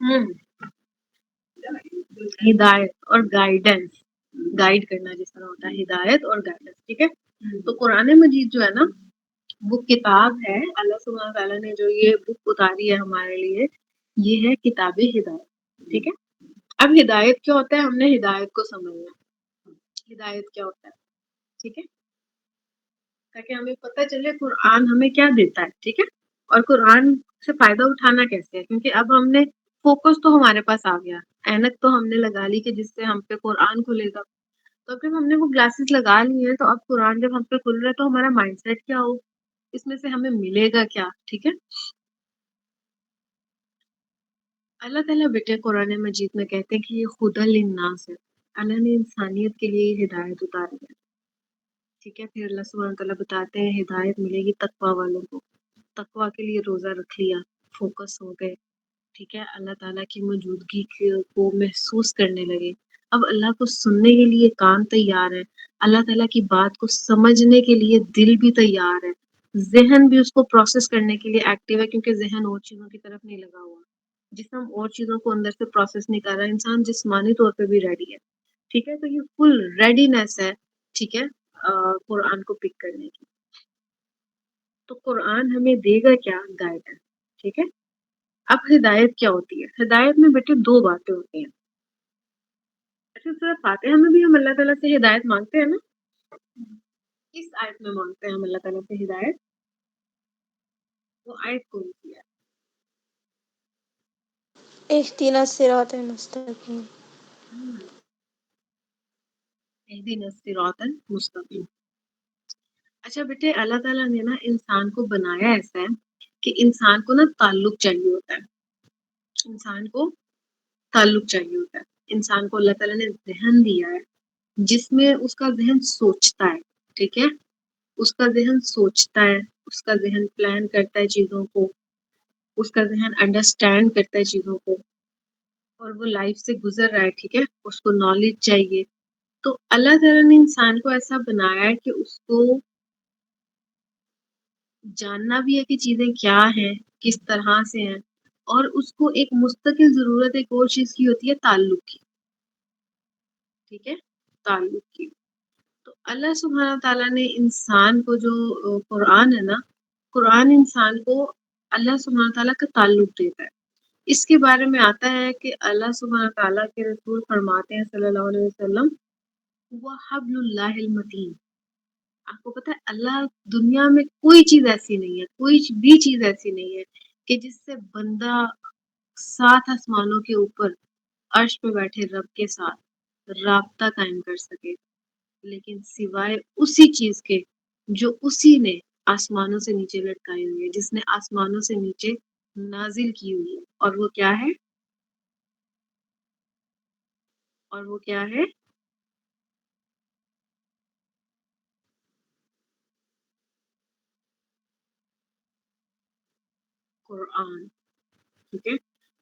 ہوں ہدایت اور گائیڈنس، گائیڈ کرنا جس طرح ہوتا ہے، ہدایت اور گائیڈنس. ٹھیک ہے، تو قرآن مجید جو ہے نا وہ کتاب ہے. اللہ سبحانہ تعالیٰ نے جو یہ بک اتاری ہے ہمارے لیے، یہ ہے کتاب ہدایت. ٹھیک ہے، اب ہدایت کیا ہوتا ہے، ہم نے ہدایت کو سمجھنا ہے. ہدایت کیا ہوتا ہے؟ ٹھیک ہے، تاکہ ہمیں پتہ چلے قرآن ہمیں کیا دیتا ہے. ٹھیک ہے، اور قرآن سے فائدہ اٹھانا کیسے ہے، کیونکہ اب ہم نے فوکس تو ہمارے پاس آ گیا، اینک تو ہم نے لگا لی کہ جس سے ہم پہ قرآن کھلے گا. تو جب ہم نے وہ گلاسز لگا لی ہیں، تو اب قرآن جب ہم پہ کھل رہا ہے تو ہمارا مائنڈ سیٹ کیا ہو، اس میں سے ہمیں ملے گا کیا. ٹھیک ہے، اللہ تعالیٰ بیٹے قرآن مجید میں کہتے ہیں کہ یہ خدا للناس ہے، اللہ نے انسانیت کے لیے یہ ہدایت اتاری ہے. ٹھیک ہے، پھر اللہ سبحانہ تعالیٰ بتاتے ہیں ہدایت ملے گی تقوی والوں کو. تقوی کے لیے روزہ رکھ لیا، فوکس ہو گئے. ٹھیک ہے، اللہ تعالیٰ کی موجودگی کو محسوس کرنے لگے. اب اللہ کو سننے کے لیے کان تیار ہے، اللہ تعالیٰ کی بات کو سمجھنے کے لیے دل بھی تیار ہے، ذہن بھی اس کو پروسیس کرنے کے لیے ایکٹیو ہے، کیونکہ ذہن اور چیزوں کی طرف نہیں لگا ہوا، جسم اور چیزوں کو اندر سے پروسیس نہیں کر رہا. انسان جسمانی طور پہ بھی ریڈی ہے. ٹھیک ہے، تو یہ فل ریڈینس ہے. ٹھیک ہے، قرآن کو پک کرنے کی. تو قرآن ہمیں دے گا کیا؟ گائیڈنس. ٹھیک ہے، اب ہدایت کیا ہوتی ہے؟ ہدایت میں بیٹے دو باتیں ہوتی ہیں. اچھا سر، فاتحہ میں بھی ہم اللہ تعالیٰ سے ہدایت مانگتے ہیں نا؟ کس آیت میں مانگتے ہیں ہم اللہ تعالیٰ سے ہدایت؟ وہ آیت کون سی ہے؟ اهدنا الصراط المستقيم. اهدنا الصراط المستقیم. اچھا بیٹے، اللہ تعالیٰ نے نا انسان کو بنایا ایسا ہے کہ انسان کو نا تعلق چاہیے ہوتا ہے. انسان کو تعلق چاہیے ہوتا ہے. انسان کو اللہ تعالیٰ نے ذہن دیا ہے جس میں اس کا ذہن سوچتا ہے. ٹھیک ہے، اس کا ذہن سوچتا ہے، اس کا ذہن پلان کرتا ہے چیزوں کو، اس کا ذہن انڈرسٹینڈ کرتا ہے چیزوں کو، اور وہ لائف سے گزر رہا ہے. ٹھیک ہے، اس کو نالج چاہیے. تو اللہ تعالیٰ نے انسان کو ایسا بنایا ہے کہ اس کو جاننا بھی ہے کہ چیزیں کیا ہیں، کس طرح سے ہیں، اور اس کو ایک مستقل ضرورت ایک اور چیز کی ہوتی ہے، تعلق کی. ٹھیک ہے، تعلق کی. تو اللہ سبحانہ تعالیٰ نے انسان کو جو قرآن ہے نا، قرآن انسان کو اللہ سبحانہ تعالیٰ کا تعلق دیتا ہے. اس کے بارے میں آتا ہے کہ اللہ سبحانہ تعالیٰ کے رسول فرماتے ہیں صلی اللہ علیہ وسلم، وہ حبل اللہ المتین. آپ کو پتا ہے اللہ، دنیا میں کوئی چیز ایسی نہیں ہے، کوئی بھی چیز ایسی نہیں ہے کہ جس سے بندہ 7 آسمانوں کے اوپر عرش پہ بیٹھے رب کے ساتھ رابطہ قائم کر سکے، لیکن سوائے اسی چیز کے جو اسی نے آسمانوں سے نیچے لٹکائی ہوئی ہے، جس نے آسمانوں سے نیچے نازل کی ہوئی ہے. اور وہ کیا ہے؟ اور وہ کیا ہے؟ قرآن. ٹھیک ہے،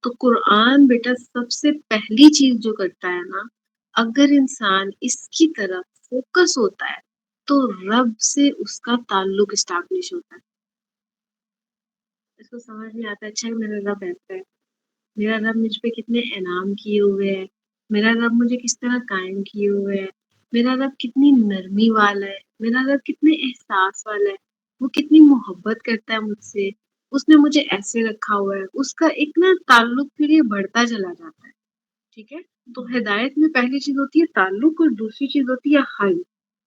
تو قرآن بیٹا سب سے پہلی چیز جو کرتا ہے نا، اگر انسان اس کی طرف فوکس ہوتا ہے تو رب سے اس کا تعلق اسٹیبلش ہوتا ہے. اس کو سمجھ نہیں آتا اچھا میرا رب ایسا ہے، میرا رب مجھ پہ کتنے انعام کیے ہوئے ہے، میرا رب مجھے کس طرح قائم کیے ہوئے ہے، میرا رب کتنی نرمی والا ہے، میرا رب کتنے احساس والا ہے، وہ کتنی محبت کرتا ہے مجھ سے، اس نے مجھے ایسے رکھا ہوا ہے. اس کا ایک نا تعلق پھر یہ بڑھتا چلا جاتا ہے. ٹھیک ہے، تو ہدایت میں پہلی چیز ہوتی ہے تعلق اور دوسری چیز ہوتی ہے حل،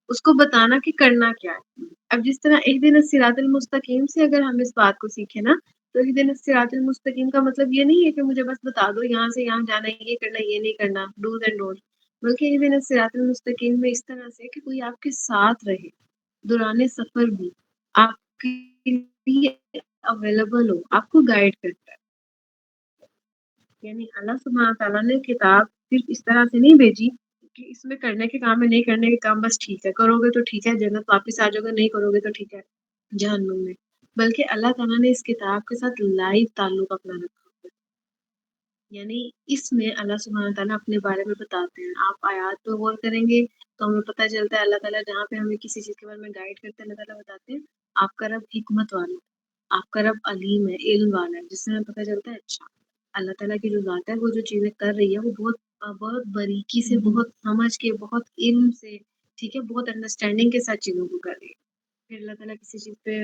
اس کو بتانا کہ کرنا کیا ہے. اب جس طرح ایک دن الصراط المستقیم سے اگر ہم اس بات کو سیکھیں نا، تو ایک دن الصراط المستقیم کا مطلب یہ نہیں ہے کہ مجھے بس بتا دو یہاں سے یہاں جانا ہے، یہ کرنا یہ نہیں کرنا، ڈوز اینڈ ڈونٹ، بلکہ ایک دن الصراط المستقیم میں اس طرح سے کہ کوئی آپ کے ساتھ رہے دوران سفر بھی، آپ کے لیے اویلیبل ہو، آپ کو گائیڈ کرتا ہے. یعنی اللہ سبحانہ تعالیٰ نے کتاب صرف اس طرح سے نہیں بھیجی کہ اس میں کرنے کے کام ہے، نہیں کرنے کے کام بس ٹھیک ہے، کرو گے تو ٹھیک ہے جنت واپس آ جاؤ گے، نہیں کرو گے تو ٹھیک ہے جہنم میں. بلکہ اللہ تعالیٰ نے اس کتاب کے ساتھ لائیو تعلق اپنا رکھا ہے. یعنی اس میں اللہ سبحانہ تعالیٰ اپنے بارے میں بتاتے ہیں. آپ آیات پہ غور کریں گے تو ہمیں پتہ چلتا ہے اللہ تعالیٰ جہاں پہ ہمیں کسی چیز کے بارے میں گائیڈ کرتے ہیں، اللہ تعالیٰ بتاتے ہیں آپ کا رب حکمت والا ہے، آپ کا رب علیم ہے، علم والا ہے، جس سے ہمیں پتہ چلتا ہے اچھا اللہ تعالیٰ کی جو ذات ہے وہ جو چیزیں کر رہی ہے وہ بہت باریکی سے، بہت سمجھ کے، بہت علم سے، ٹھیک ہے، بہت انڈرسٹینڈنگ کے ساتھ چیزوں کو کر رہی ہے. پھر اللہ تعالیٰ کسی چیز پہ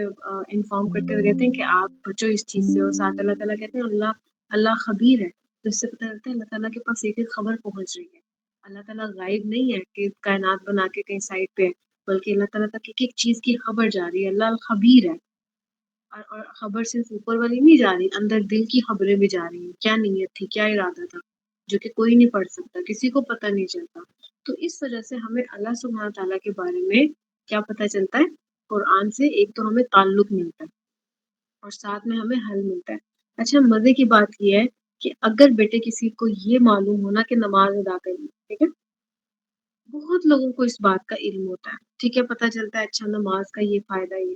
انفارم کرتے ہوئے کہتے ہیں کہ آپ بچو اس چیز سے، اور ساتھ اللہ تعالیٰ کہتے ہیں اللہ خبیر ہے. تو اس سے پتہ چلتا ہے اللہ تعالیٰ کے پاس ایک ایک خبر پہنچ رہی ہے. اللہ تعالیٰ غائب نہیں ہے کہ کائنات بنا کے کہیں سائڈ پہ ہے، بلکہ اللہ تعالیٰ تک ایک ایک چیز کی خبر جا رہی ہے. اللہ الخبیر ہے. اور خبر صرف اوپر والی نہیں جا رہی، اندر دل کی خبریں بھی جا رہی ہیں، کیا نیت تھی، کیا ارادہ تھا، جو کہ کوئی نہیں پڑھ سکتا، کسی کو پتہ نہیں چلتا. تو اس وجہ سے ہمیں اللہ سبحانہ تعالیٰ کے بارے میں کیا پتہ چلتا ہے؟ قرآن سے ایک تو ہمیں تعلق ملتا ہے اور ساتھ میں ہمیں حل ملتا ہے. اچھا مزے کی بات یہ ہے کہ اگر بیٹے کسی کو یہ معلوم ہونا کہ نماز ادا کرنی، ٹھیک ہے، بہت لوگوں کو اس بات کا علم ہوتا ہے، ٹھیک ہے، پتہ چلتا ہے اچھا نماز کا یہ فائدہ یہ.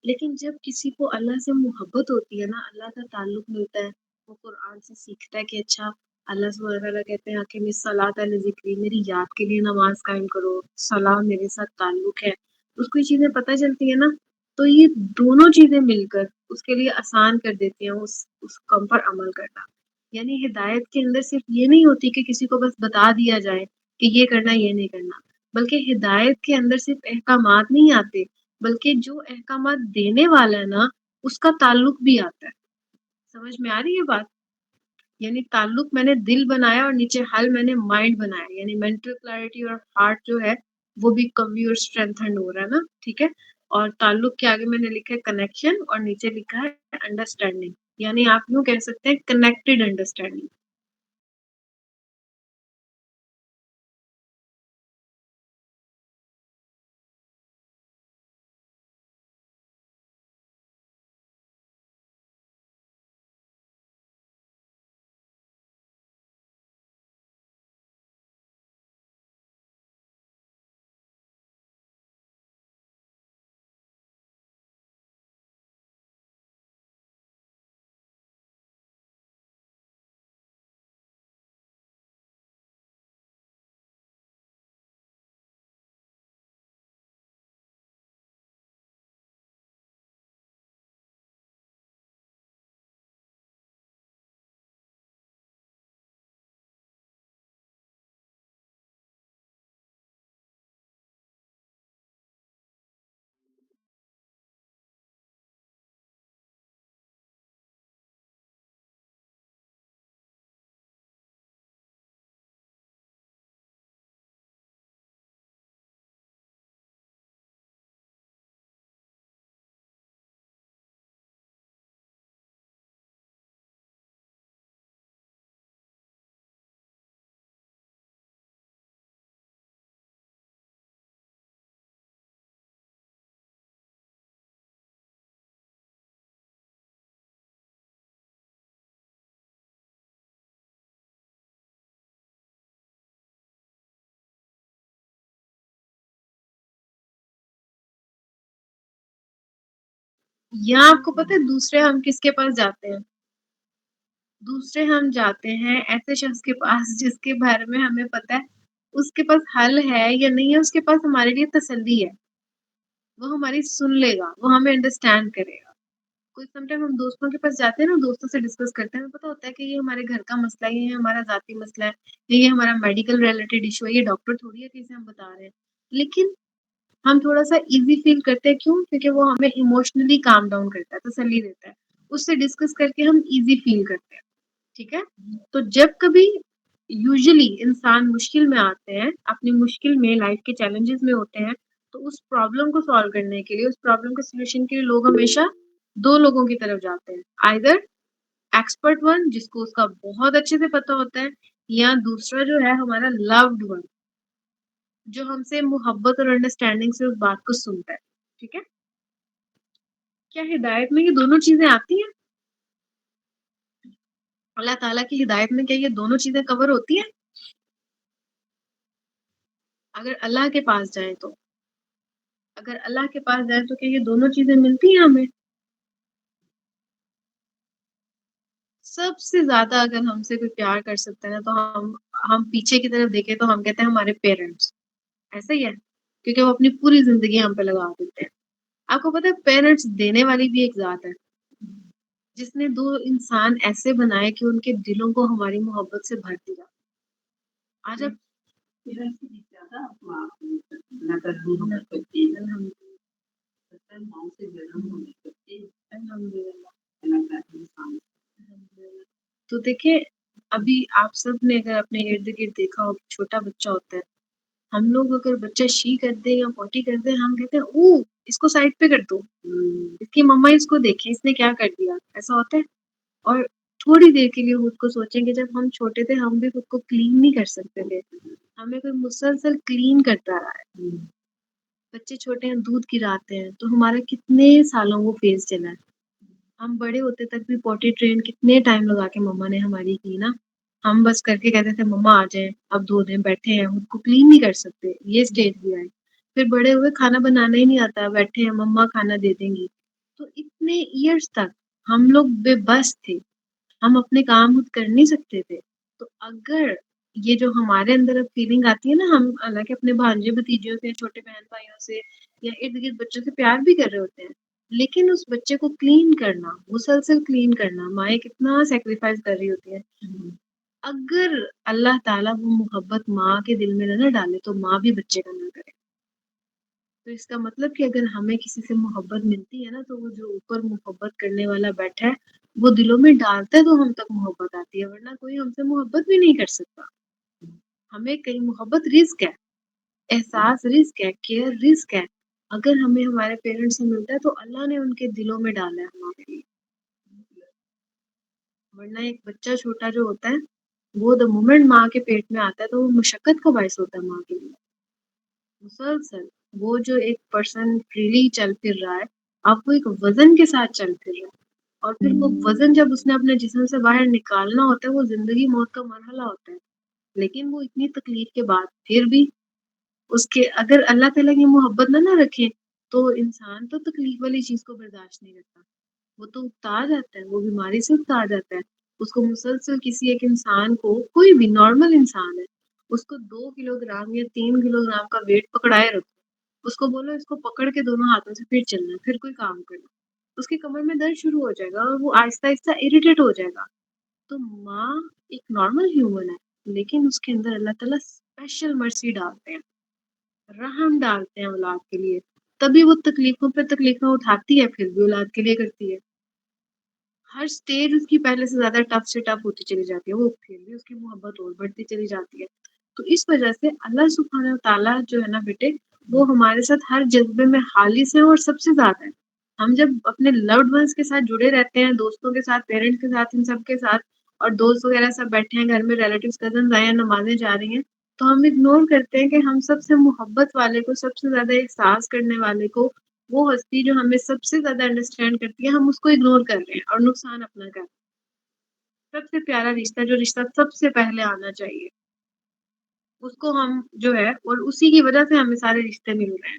لیکن جب کسی کو اللہ سے محبت ہوتی ہے نا، اللہ کا تعلق ملتا ہے، وہ قرآن سے سیکھتا ہے کہ اچھا اللہ سبحانہ وتعالیٰ کہتے ہیں کہ الصلاۃ لذکری، میری یاد کے لیے نماز قائم کرو، صلاح میرے ساتھ تعلق ہے، اس کو یہ چیزیں پتہ چلتی ہے نا، تو یہ دونوں چیزیں مل کر اس کے لیے آسان کر دیتی ہیں اس کام پر عمل کرنا. یعنی ہدایت کے اندر صرف یہ نہیں ہوتی کہ کسی کو بس بتا دیا جائے کہ یہ کرنا یہ نہیں کرنا، بلکہ ہدایت کے اندر صرف احکامات نہیں آتے، بلکہ جو احکامات دینے والا ہے نا اس کا تعلق بھی آتا ہے. سمجھ میں آ رہی ہے بات؟ یعنی تعلق میں نے دل بنایا اور نیچے حل میں نے مائنڈ بنایا، یعنی مینٹل کلیئرٹی اور ہارٹ جو ہے وہ بھی کمی اور اسٹرینتھنڈ ہو رہا ہے نا. ٹھیک ہے، اور تعلق کے آگے میں نے لکھا ہے کنیکشن اور نیچے لکھا ہے انڈرسٹینڈنگ، یعنی آپ یوں کہہ سکتے ہیں کنیکٹڈ انڈرسٹینڈنگ. یہاں آپ کو پتہ ہے دوسرے ہم کس کے پاس جاتے ہیں؟ دوسرے ہم جاتے ہیں ایسے شخص کے پاس جس کے بارے میں ہمیں پتا ہے اس کے پاس حل ہے یا نہیں ہے، اس کے پاس ہمارے لیے تسلی ہے، وہ ہماری سن لے گا، وہ ہمیں انڈرسٹینڈ کرے گا۔ کوئی سم ٹائم ہم دوستوں کے پاس جاتے ہیں نا، دوستوں سے ڈسکس کرتے ہیں، ہمیں پتا ہوتا ہے کہ یہ ہمارے گھر کا مسئلہ ہے، یہ ہمارا ذاتی مسئلہ ہے، یہ ہمارا میڈیکل ریلیٹڈ ایشو ہے، یہ ڈاکٹر تھوڑی ہے کہ اسے ہم بتا رہے ہیں، لیکن ہم تھوڑا سا ایزی فیل کرتے ہیں، کیوں؟ کیونکہ وہ ہمیں ایموشنلی کام ڈاؤن کرتا ہے، تسلی دیتا ہے، اس سے ڈسکس کر کے ہم ایزی فیل کرتے ہیں، ٹھیک ہے؟ تو جب کبھی یوزلی انسان مشکل میں آتے ہیں، اپنی مشکل میں، لائف کے چیلنجز میں ہوتے ہیں، تو اس پرابلم کو سالو کرنے کے لیے، اس پرابلم کے سولوشن کے لیے لوگ ہمیشہ دو لوگوں کی طرف جاتے ہیں، آئدر ایکسپرٹ ون جس کو اس کا بہت اچھے سے پتا ہوتا ہے، یا دوسرا جو ہے ہمارا لوڈ ون جو ہم سے محبت اور انڈرسٹینڈنگ سے اس بات کو سنتا ہے، ٹھیک ہے؟ کیا ہدایت میں یہ دونوں چیزیں آتی ہیں؟ اللہ تعالیٰ کی ہدایت میں کیا یہ دونوں چیزیں کور ہوتی ہیں؟ اگر اللہ کے پاس جائیں تو، اگر اللہ کے پاس جائیں تو کیا یہ دونوں چیزیں ملتی ہیں ہمیں؟ سب سے زیادہ اگر ہم سے کوئی پیار کر سکتا ہے نا، تو ہم پیچھے کی طرف دیکھیں تو ہم کہتے ہیں ہمارے پیرنٹس، ایسا ہی ہے، کیونکہ وہ اپنی پوری زندگی ہم پہ لگا دیتے ہیں۔ آپ کو پتا ہے پیرنٹس دینے والی بھی ایک ذات ہے، جس نے دو انسان ایسے بنائے کہ ان کے دلوں کو ہماری محبت سے بھر دیا۔ آج آپ تو دیکھیں، ابھی آپ سب نے اگر اپنے ارد گرد دیکھا ہو، چھوٹا بچہ ہوتا ہے، ہم لوگ اگر بچہ شی کر دے یا پوٹی کر دے، ہم کہتے ہیں او اس کو سائڈ پہ کر دو، اس کی مما اس کو دیکھے اس نے کیا کر دیا، ایسا ہوتا ہے۔ اور تھوڑی دیر کے لیے خود کو سوچیں کہ جب ہم چھوٹے تھے ہم بھی خود کو کلین نہیں کر سکتے تھے، ہمیں کوئی مسلسل کلین کرتا رہا ہے۔ بچے چھوٹے ہیں دودھ گراتے ہیں تو ہمارا کتنے سالوں وہ فیز چلا ہے، ہم بڑے ہوتے تک بھی پوٹی ٹرین کتنے ٹائم لگا کے مما نے ہماری کی نا، ہم بس کر کے کہتے تھے مما آ جائیں اب دھو دیں، بیٹھے ہیں خود کو کلین نہیں کر سکتے، یہ اسٹیج بھی آئے۔ پھر بڑے ہوئے کھانا بنانا ہی نہیں آتا، بیٹھے ہیں مما کھانا دے دیں گی۔ تو اتنے ایئرس تک ہم لوگ بے بس تھے، ہم اپنے کام خود کر نہیں سکتے تھے۔ تو اگر یہ جو ہمارے اندر اب فیلنگ آتی ہے نا، ہم حالانکہ اپنے بھانجے بھتیجوں سے، چھوٹے بہن بھائیوں سے یا ارد گرد بچوں سے پیار بھی کر رہے ہوتے ہیں، لیکن اس بچے کو کلین کرنا، مسلسل کلین کرنا، مائیں کتنا سیکریفائس کر رہی ہوتی ہے۔ اگر اللہ تعالیٰ وہ محبت ماں کے دل میں نہ ڈالے تو ماں بھی بچے کا نہ کرے۔ تو اس کا مطلب کہ اگر ہمیں کسی سے محبت ملتی ہے نا، تو وہ جو اوپر محبت کرنے والا بیٹھا ہے وہ دلوں میں ڈالتا ہے تو ہم تک محبت آتی ہے، ورنہ کوئی ہم سے محبت بھی نہیں کر سکتا۔ ہمیں کئی محبت رزق ہے، احساس رزق ہے، کیئر رزق ہے۔ اگر ہمیں ہمارے پیرنٹس سے ملتا ہے تو اللہ نے ان کے دلوں میں ڈالا ہے ہمارے لیے، ورنہ ایک بچہ چھوٹا جو ہوتا ہے وہ دا مومنٹ ماں کے پیٹ میں آتا ہے تو وہ مشقت کا باعث ہوتا ہے ماں کے لیے، مسلسل۔ وہ جو ایک پرسن فریلی چل پھر رہا ہے، اب وہ ایک وزن کے ساتھ چل پھر رہا ہے، اور پھر وہ وزن جب اس نے اپنے جسم سے باہر نکالنا ہوتا ہے وہ زندگی موت کا مرحلہ ہوتا ہے، لیکن وہ اتنی تکلیف کے بعد پھر بھی اس کے اگر اللہ تعالیٰ کی محبت نہ رکھے تو انسان تو تکلیف والی چیز کو برداشت نہیں کرتا، وہ تو اکتا جاتا ہے، وہ بیماری سے اکتا جاتا ہے۔ اس کو مسلسل کسی ایک انسان کو، کوئی بھی نارمل انسان ہے، اس کو 2 کلو گرام یا 3 کلو گرام کا ویٹ پکڑائے رکھو، اس کو بولو اس کو پکڑ کے دونوں ہاتھوں سے پھر چلنا، پھر کوئی کام کرنا، اس کی کمر میں درد شروع ہو جائے گا اور وہ آہستہ آہستہ اریٹیٹ ہو جائے گا۔ تو ماں ایک نارمل ہیومن ہے، لیکن اس کے اندر اللہ تعالیٰ اسپیشل مرسی ڈالتے ہیں، رحم ڈالتے ہیں اولاد کے لیے، تبھی وہ تکلیفوں پہ تکلیفیں اٹھاتی ہے، پھر بھی اولاد کے لیے کرتی ہے۔ ہر سٹیج اس کی پہلے سے زیادہ ٹف سے ٹف ہوتی چلی جاتی ہے، وہ پھر بھی اس کی محبت اور بڑھتی چلی جاتی ہے۔ تو اس وجہ سے اللہ سبحانہ تعالیٰ جو ہے نا بیٹے، وہ ہمارے ساتھ ہر جذبے میں خالص ہے اور سب سے زیادہ ہے۔ ہم جب اپنے لوڈ ونس کے ساتھ جڑے رہتے ہیں، دوستوں کے ساتھ، پیرنٹس کے ساتھ، ان سب کے ساتھ، اور دوست وغیرہ سب بیٹھے ہیں گھر میں، ریلیٹیوز کزنز آئے ہیں، نمازیں جا رہی ہیں، تو ہم اگنور کرتے ہیں کہ ہم سب سے محبت والے کو، سب سے زیادہ احساس کرنے والے کو، وہ ہستی جو ہمیں سب سے زیادہ انڈرسٹینڈ کرتی ہے، ہم اس کو اگنور کر رہے ہیں اور نقصان اپنا کر رہے ہیں۔ سب سے پیارا رشتہ، جو رشتہ سب سے پہلے آنا چاہیے، اس کو ہم جو ہے، اور اسی کی وجہ سے ہمیں سارے رشتے مل رہے ہیں،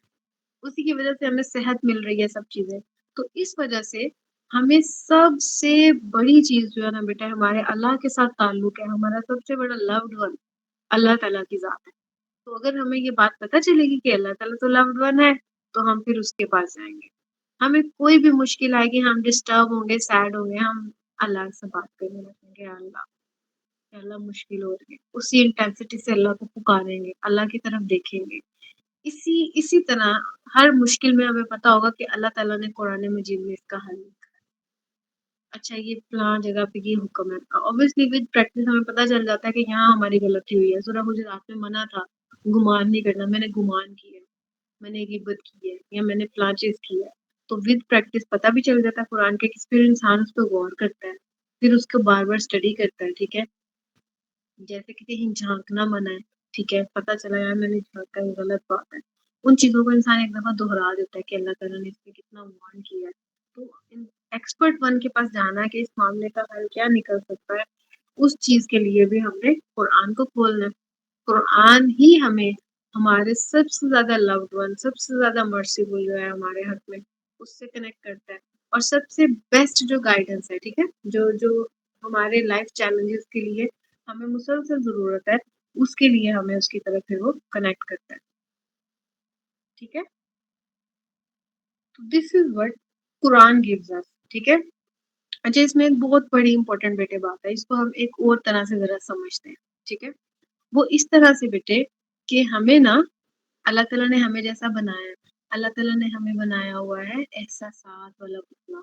اسی کی وجہ سے ہمیں صحت مل رہی ہے، سب چیزیں۔ تو اس وجہ سے ہمیں سب سے بڑی چیز جو ہے نا بیٹا ہمارے اللہ کے ساتھ تعلق ہے، ہمارا سب سے بڑا لوڈ ون اللہ تعالیٰ کی ذات ہے۔ تو اگر ہمیں یہ بات پتہ چلے گی کہ اللہ تعالیٰ تو لوڈ ون ہے تو ہم پھر اس کے پاس جائیں گے۔ ہمیں کوئی بھی مشکل آئے گی، ہم ڈسٹرب ہوں گے، سیڈ ہوں گے، ہم اللہ سے بات کرنے لگیں گے، اللہ مشکل ہو رہی ہے، اسی انٹینسٹی سے اللہ کو پکاریں گے، اللہ کی طرف دیکھیں گے۔ اسی طرح ہر مشکل میں ہمیں پتا ہوگا کہ اللہ تعالیٰ نے قرآن مجید میں اس کا حل لکھا ہے۔ اچھا یہ فلاں جگہ پہ یہ حکم ہے، obviously with practice ہمیں پتہ چل جاتا ہے کہ یہاں ہماری غلطی ہوئی ہے۔ سورہ حجرات میں منع تھا گمان نہیں کرنا، میں نے گمان کیا ہے، میں نے غیبت کی ہے، یا میں نے فلاں چیز کی ہے، تو with practice پتہ بھی چل جاتا ہے قرآن کے، پھر انسان اس پہ غور کرتا ہے، پھر اس کو بار بار اسٹڈی کرتا ہے، ٹھیک ہے۔ جیسے کہ کہیں جھانکنا منع ہے، ٹھیک ہے، پتہ چلا یار میں نے جھانکا، یہ غلط بات ہے، ان چیزوں کو انسان ایک دفعہ دہرا دیتا ہے کہ اللہ تعالیٰ نے اس پہ کتنا وارن کیا ہے۔ تو ایکسپرٹ ون کے پاس جانا کہ اس معاملے کا حل کیا نکل سکتا ہے، اس چیز کے لیے بھی ہم نے قرآن کو کھولنا ہے۔ قرآن ہی ہمیں ہمارے سب سے زیادہ لوڈ ون، سب سے زیادہ مرسیبل جو ہے ہمارے حق میں، اس سے کنیکٹ کرتا ہے، اور سب سے بیسٹ جو گائیڈنس ہے، ٹھیک ہے، جو ہمارے لائف چیلنجز کے لیے ہمیں مسلسل ضرورت ہے، اس کے لیے ہمیں اس کی طرف پھر وہ کنیکٹ کرتا ہے، ٹھیک ہے۔ دس is what Quran gives us, ٹھیک ہے۔ اچھا اس میں ایک بہت بڑی امپورٹنٹ بیٹے بات ہے، اس کو ہم ایک اور طرح سے ذرا سمجھتے ہیں، ٹھیک ہے۔ وہ اس طرح سے بیٹے کہ ہمیں نا اللہ تعالیٰ نے ہمیں جیسا بنایا ہے، اللہ تعالیٰ نے ہمیں بنایا ہوا ہے احساسات والا پتلا،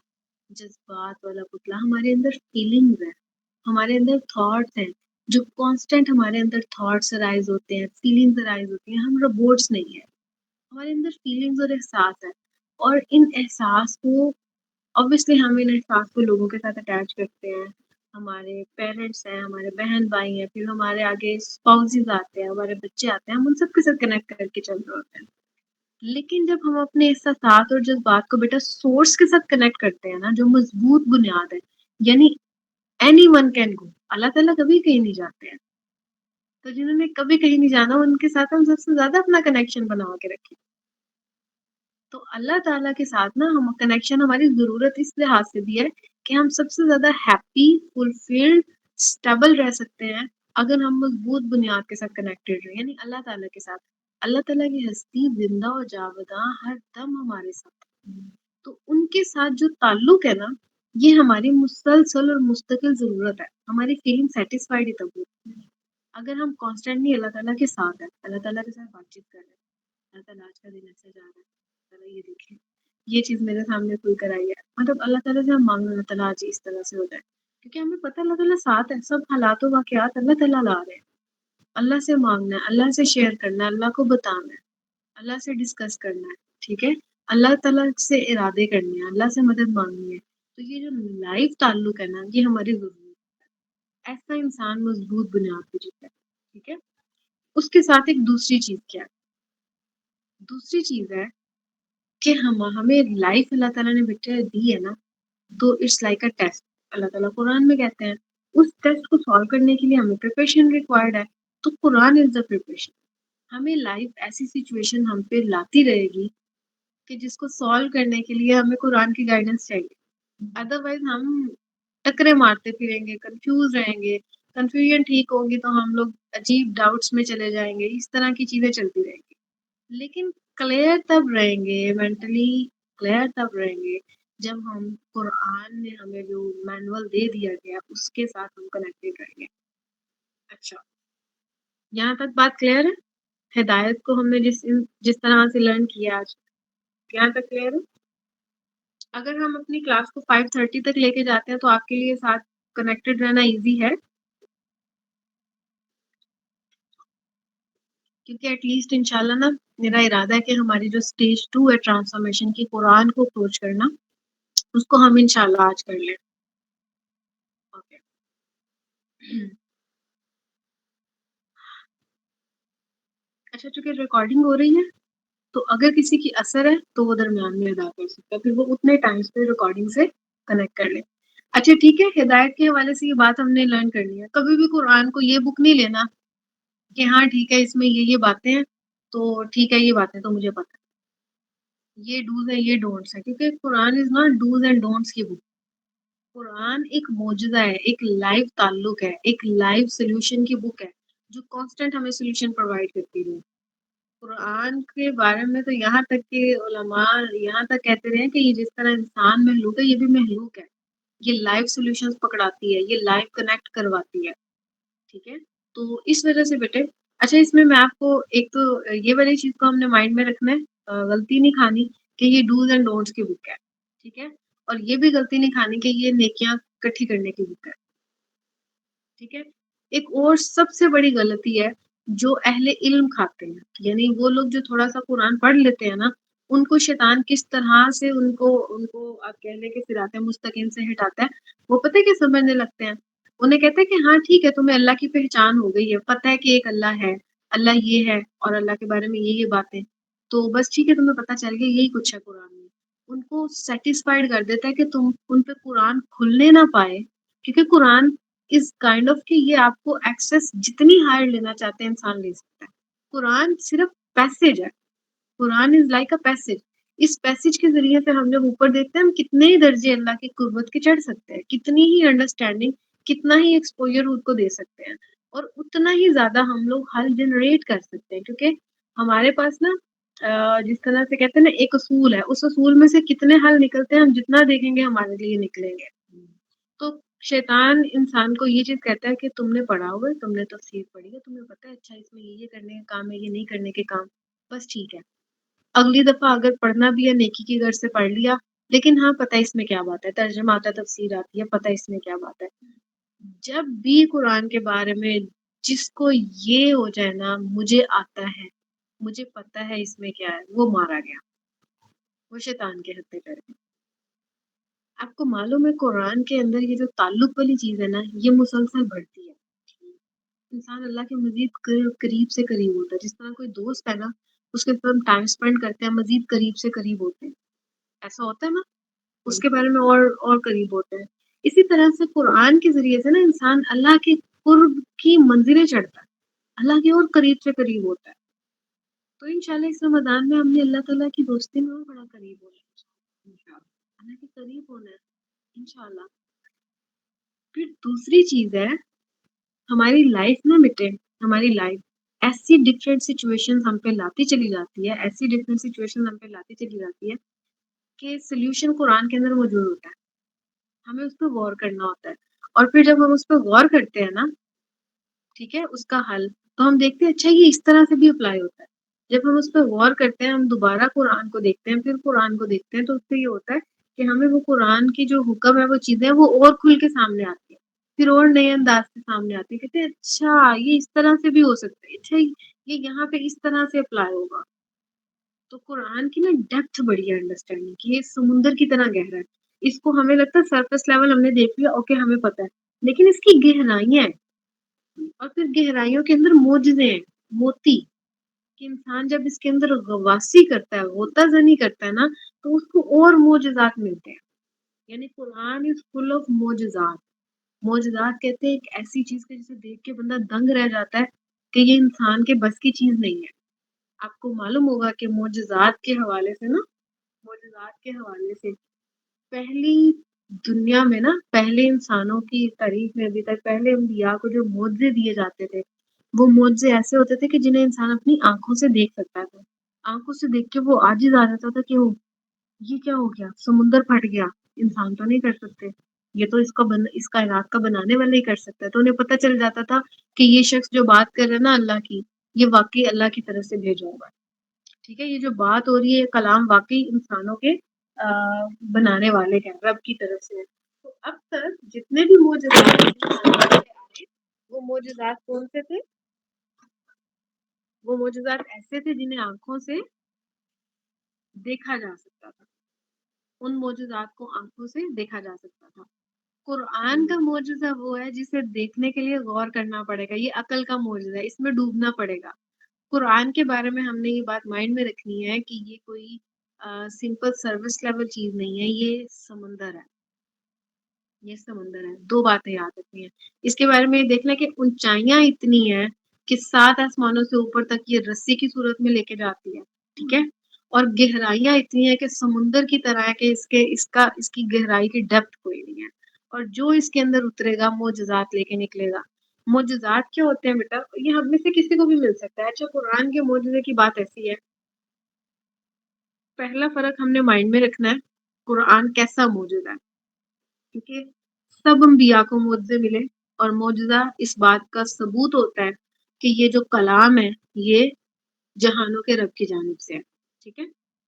جذبات والا پتلا، ہمارے اندر فیلنگز ہیں، ہمارے اندر تھاٹس ہیں، جو کانسٹنٹ ہمارے اندر تھاٹس ارائز ہوتے ہیں، فیلنگز ارائز ہوتی ہیں، ہم روبوٹس نہیں ہیں، ہمارے اندر فیلنگز اور احساس ہے، اور ان احساس کو obviously ہم ان احساس کو لوگوں کے ساتھ اٹیچ کرتے ہیں، ہمارے پیرنٹس ہیں، ہمارے بہن بھائی ہیں، پھر ہمارے آگے اسپاؤزز آتے ہیں، ہمارے بچے آتے ہیں، ہم ان سب کے ساتھ کنیکٹ کر کے چل رہے ہوتے ہیں۔ لیکن جب ہم اپنے احساسات اور جذبات کو بیٹا سورس کے ساتھ کنیکٹ کرتے ہیں نا، جو مضبوط بنیاد ہے، یعنی اینی ون کین گو، اللہ تعالیٰ کبھی کہیں نہیں جاتے ہیں، تو جنہوں نے کبھی کہیں نہیں جانا ان کے ساتھ ہم سب سے زیادہ اپنا کنیکشن بنا کے رکھیں۔ تو اللہ تعالیٰ کے ساتھ نا ہم کنیکشن ہماری ضرورت اس لحاظ سے بھی ہے کہ ہم سب سے زیادہ ہیپی، فلفلڈ، اسٹیبل رہ سکتے ہیں اگر ہم مضبوط بنیاد کے ساتھ کنیکٹڈ رہیں، یعنی اللہ تعالیٰ کے ساتھ۔ اللہ تعالیٰ کی ہستی زندہ و جاوداں ہر دم ہمارے ساتھ ہے۔ تو ان کے ساتھ جو تعلق ہے نا، یہ ہماری مسلسل اور مستقل ضرورت ہے، ہماری فیلنگ سیٹسفائیڈ ہی تب ہوتی ہے اگر ہم کانسٹینٹلی اللہ تعالیٰ کے ساتھ ہیں، اللہ تعالیٰ کے ساتھ بات چیت کر رہے ہیں، اللہ تعالیٰ آج کا دن ایسا جا رہا ہے، تعالیٰ یہ دیکھیں یہ چیز میرے سامنے کوئی کرائی ہے، مطلب اللہ تعالیٰ سے ہم مانگ رہے ہیں اللہ تعالیٰ آج اس طرح سے ہو جائے، کیونکہ ہمیں پتہ اللہ تعالیٰ ساتھ ہے، سب حالات و واقعات اللہ تعالیٰ لا رہے ہیں۔ اللہ سے مانگنا ہے، اللہ سے شیئر کرنا ہے، اللہ کو بتانا ہے، اللہ سے ڈسکس کرنا ہے، ٹھیک ہے، اللہ تعالیٰ سے ارادے کرنے ہیں، اللہ سے مدد مانگنی ہے۔ تو یہ جو لائف تعلق ہے نا، یہ ہماری ضرورت ہے، ایسا انسان مضبوط بنیاد پہ جیتا ہے، ٹھیک ہے۔ اس کے ساتھ ایک دوسری چیز کیا ہے، دوسری چیز ہے کہ ہمیں لائف اللہ تعالیٰ نے بیٹے دی ہے نا، تو اٹس لائک اے ٹیسٹ، اللہ تعالیٰ قرآن میں کہتے ہیں اس ٹیسٹ کو سالو کرنے کے لیے ہمیں پریپریشن ریکوائرڈ ہے، تو قرآن از دا پریپریشن۔ ہمیں لائف ایسی سچویشن ہم پہ لاتی رہے گی کہ جس کو سالو کرنے کے لیے ہمیں قرآن کی گائیڈنس چاہیے، ادروائز ہم ٹکرے مارتے پھریں گے، کنفیوز رہیں گے، کنفیوژن ٹھیک ہوگی تو ہم لوگ عجیب ڈاؤٹس میں چلے جائیں گے، اس طرح کی چیزیں چلتی رہیں گی۔ لیکن کلیئر تب رہیں گے، مینٹلی کلیئر تب رہیں گے جب ہم قرآن نے ہمیں جو مینول دے دیا گیا اس کے ساتھ ہم کنیکٹڈ رہیں گے۔ اچھا یہاں تک بات کلیئر ہے؟ ہدایت کو ہم نے جس طرح سے لرن کیا آج، یہاں تک کلیئر ہے؟ اگر ہم اپنی کلاس کو 5:30 تک لے کے جاتے ہیں تو آپ کے لیے ساتھ کنیکٹڈ رہنا ایزی ہے، کیونکہ ایٹ لیسٹ انشاءاللہ نا میرا ارادہ ہے کہ ہماری جو اسٹیج 2 ہے ٹرانسفارمیشن کی، قرآن کو اپروچ کرنا، اس کو ہم انشاءاللہ آج کر لیں۔ اوکے اچھا چونکہ ریکارڈنگ ہو رہی ہے تو اگر کسی کی اثر ہے تو وہ درمیان میں ادا کر سکتا ہے، پھر وہ اتنے ٹائمز پہ ریکارڈنگ سے کنیکٹ کر لے۔ اچھا ٹھیک ہے، ہدایت کے حوالے سے یہ بات ہم نے لرن کرنی ہے، کبھی بھی قرآن کو یہ بک نہیں لینا کہ ہاں ٹھیک ہے اس میں یہ باتیں ہیں تو ٹھیک ہے، یہ باتیں تو مجھے پتہ ہے، یہ ڈوز ہے یہ ڈونٹس ہے، کیونکہ Quran is not dos and don'ts کی بک، قرآن ایک معجزہ ہے، ایک لائیو تعلق ہے، ایک لائیو سولوشن کی بک ہے جو کانسٹنٹ ہمیں سولوشن پرووائڈ کرتی رہی۔ قرآن کے بارے میں تو یہاں تک کہ علماء یہاں تک کہتے رہے ہیں کہ یہ جس طرح انسان محلوق ہے یہ بھی محلوق ہے، یہ لائیو سولوشنز پکڑاتی ہے، یہ لائیو کنیکٹ کرواتی ہے، ٹھیک ہے؟ تو اس وجہ سے بیٹے اچھا اس میں آپ کو ایک تو یہ والی چیز کو ہم نے مائنڈ میں رکھنا ہے، غلطی نہیں کھانی کہ یہ ڈوز اینڈ ڈونٹس کی بک ہے، ٹھیک ہے؟ اور یہ بھی غلطی نہیں کھانی کہ یہ نیکیاں کٹھی کرنے کی بک ہے، ٹھیک ہے؟ ایک اور سب سے بڑی غلطی ہے جو اہل علم کھاتے ہیں، یعنی وہ لوگ جو تھوڑا سا قرآن پڑھ لیتے ہیں نا، ان کو شیطان کس طرح سے ان کو آپ کہہ لیں کہ صراط مستقیم سے ہٹاتا ہے، وہ پتہ ہے کہ سمجھنے لگتے ہیں، انہیں کہتے ہیں کہ ہاں ٹھیک ہے تمہیں اللہ کی پہچان ہو گئی ہے، پتہ ہے کہ ایک اللہ ہے، اللہ یہ ہے اور اللہ کے بارے میں یہ باتیں، تو بس ٹھیک ہے تمہیں پتہ چل گیا یہی کچھ ہے قرآن میں، ان کو سیٹسفائیڈ کر دیتا ہے کہ تم ان پہ قرآن کھلنے نہ پائے، کیونکہ قرآن اس کائنڈ آف کہ یہ آپ کو ایکسس جتنی ہائر لینا چاہتے ہیں انسان لے سکتا ہے۔ قرآن صرف پیسج ہے، Quran is like a passage, اس پیسج کے ذریعے سے ہم جب اوپر دیکھتے ہیں ہم کتنے ہی درجے اللہ کی قربت کے چڑھ سکتے ہیں، کتنی ہی انڈرسٹینڈنگ، کتنا ہی ایکسپوجر خود کو دے سکتے ہیں، اور اتنا ہی زیادہ ہم لوگ حل جنریٹ کر سکتے ہیں، کیونکہ ہمارے پاس نا جس طرح سے کہتے ہیں نا ایک اصول ہے، اس اصول میں سے کتنے حل نکلتے ہیں ہم جتنا دیکھیں گے ہمارے لیے نکلیں گے۔ تو شیطان انسان کو یہ چیز کہتا ہے کہ تم نے پڑھا ہوگا، تم نے تفسیر پڑھی ہے، تمہیں پتہ ہے اچھا اس میں یہ کرنے کا کام ہے، یہ نہیں کرنے کے کام، بس ٹھیک ہے اگلی دفعہ اگر پڑھنا بھی ہے نیکی کی غرض سے پڑھ لیا، لیکن ہاں پتہ اس میں کیا بات ہے، ترجمہ آتا ہے تفسیر آتی ہے، پتہ اس میں کیا بات ہے۔ جب بھی قرآن کے بارے میں جس کو یہ ہو جائے نا مجھے آتا ہے، مجھے پتہ ہے اس میں کیا ہے، وہ مارا گیا، وہ شیطان کے ہتھے کر گیا۔ آپ کو معلوم ہے قرآن کے اندر یہ جو تعلق والی چیز ہے نا یہ مسلسل بڑھتی ہے، انسان اللہ کے مزید قریب سے قریب ہوتا ہے، جس طرح کوئی دوست ہے نا اس کے ساتھ ہم ٹائم اسپینڈ کرتے ہیں مزید قریب سے قریب ہوتے ہیں، ایسا ہوتا ہے نا، اس کے بارے میں اور قریب ہوتے ہیں۔ اسی طرح سے قرآن کے ذریعے سے نا انسان اللہ کے قرب کی منزلیں چڑھتا ہے، اللہ کے اور قریب سے قریب ہوتا ہے۔ تو انشاءاللہ اس رمضان میں ہم نے اللہ تعالیٰ کی دوستی میں اور بڑا قریب ہونا ہے، انشاءاللہ اللہ کے قریب ہونا ہے انشاءاللہ۔ پھر دوسری چیز ہے ہماری لائف نہ مٹے، ہماری لائف ایسی ڈفرینٹ سچویشن ہم پہ لاتی چلی جاتی ہے، ایسی ڈفرینٹ سچویشن ہم پہ لاتی چلی جاتی ہے کہ سولوشن قرآن کے اندر موجود ہوتا ہے، ہمیں اس پہ غور کرنا ہوتا ہے، اور پھر جب ہم اس پہ غور کرتے ہیں نا ٹھیک ہے اس کا حل، تو ہم دیکھتے ہیں اچھا یہ اس طرح سے بھی اپلائی ہوتا ہے۔ جب ہم اس پہ غور کرتے ہیں ہم دوبارہ قرآن کو دیکھتے ہیں، پھر قرآن کو دیکھتے ہیں، تو اس سے یہ ہوتا ہے کہ ہمیں وہ قرآن کی جو حکم ہے وہ چیزیں وہ اور کھل کے سامنے آتی ہیں، پھر اور نئے انداز سے سامنے آتی ہے، کہتے ہیں اچھا یہ اس طرح سے بھی ہو سکتا ہے، اچھا یہ یہاں پہ اس طرح سے اپلائی ہوگا۔ تو قرآن کی نا ڈیپتھ بڑی ہے انڈرسٹینڈنگ کی، یہ سمندر کی طرح گہرا ہے، اس کو ہمیں لگتا ہے سرفیس لیول ہم نے دیکھ لیا اوکے ہمیں پتہ ہے، لیکن اس کی گہرائیاں ہیں، اور پھر گہرائیوں کے اندر معجزے ہیں، موتی، کہ انسان جب اس کے اندر غواصی کرتا ہے، غوطہ زنی کرتا ہے نا تو اس کو اور معجزات ملتے ہیں، یعنی قرآن از فل آف معجزات۔ معجزات کہتے ہیں ایک ایسی چیز کے جسے دیکھ کے بندہ دنگ رہ جاتا ہے کہ یہ انسان کے بس کی چیز نہیں ہے۔ آپ کو معلوم ہوگا کہ معجزات کے حوالے سے نا، معجزات کے حوالے سے پہلی دنیا میں نا پہلے انسانوں کی تاریخ میں ابھی تک پہلے انبیاء کو جو معجزے دیے جاتے تھے وہ معجزے ایسے ہوتے تھے کہ جنہیں انسان اپنی آنکھوں سے دیکھ سکتا تھا، آنکھوں سے دیکھ کے وہ عاجز آ جاتا تھا کہ یہ کیا ہو گیا، سمندر پھٹ گیا، انسان تو نہیں کر سکتے، یہ تو اس کائنات کا بنانے والا ہی کر سکتا ہے، تو انہیں پتہ چل جاتا تھا کہ یہ شخص جو بات کر رہا ہے نا اللہ کی، یہ واقعی اللہ کی طرف سے بھیجا ہوا ہے، ٹھیک ہے، یہ جو بات ہو رہی ہے کلام واقعی انسانوں کے بنانے والے ہیں، رب کی طرف سے۔ تو اب تک جتنے بھی معجزات وہ معجزات کون سے تھے؟ وہ معجزات ایسے تھے جنہیں آنکھوں سے دیکھا جا سکتا تھا، ان معجزات کو آنکھوں سے دیکھا جا سکتا تھا۔ قرآن کا معجزہ وہ ہے جسے دیکھنے کے لیے غور کرنا پڑے گا، یہ عقل کا معجزہ ہے، اس میں ڈوبنا پڑے گا۔ قرآن کے بارے میں ہم نے یہ بات مائنڈ میں رکھنی ہے کہ یہ کوئی سمپل سروس لیول چیز نہیں ہے، یہ سمندر ہے، یہ سمندر ہے، دو باتیں یاد رکھنی ہیں اس کے بارے میں، یہ دیکھنا کہ اونچائیاں اتنی ہیں کہ 7 آسمانوں سے اوپر تک یہ رسی کی صورت میں لے کے جاتی ہے، ٹھیک ہے، اور گہرائیاں اتنی ہیں کہ سمندر کی طرح ہے کہ اس کی گہرائی کی ڈیپتھ کوئی نہیں ہے، اور جو اس کے اندر اترے گا معجزات لے کے نکلے گا۔ معجزات کیا ہوتے ہیں بیٹا؟ یہ ہم میں سے کسی کو بھی مل سکتا ہے۔ اچھا قرآن کے معجزے کی بات ایسی ہے، پہلا فرق ہم نے مائنڈ میں رکھنا ہے، قرآن کیسا معجزہ ہے، کیونکہ سب انبیاء کو معجزے ملے، اور معجزہ اس بات کا ثبوت ہوتا ہے کہ یہ جو کلام ہے یہ جہانوں کے رب کی جانب سے ہے، ٹھیک ہے۔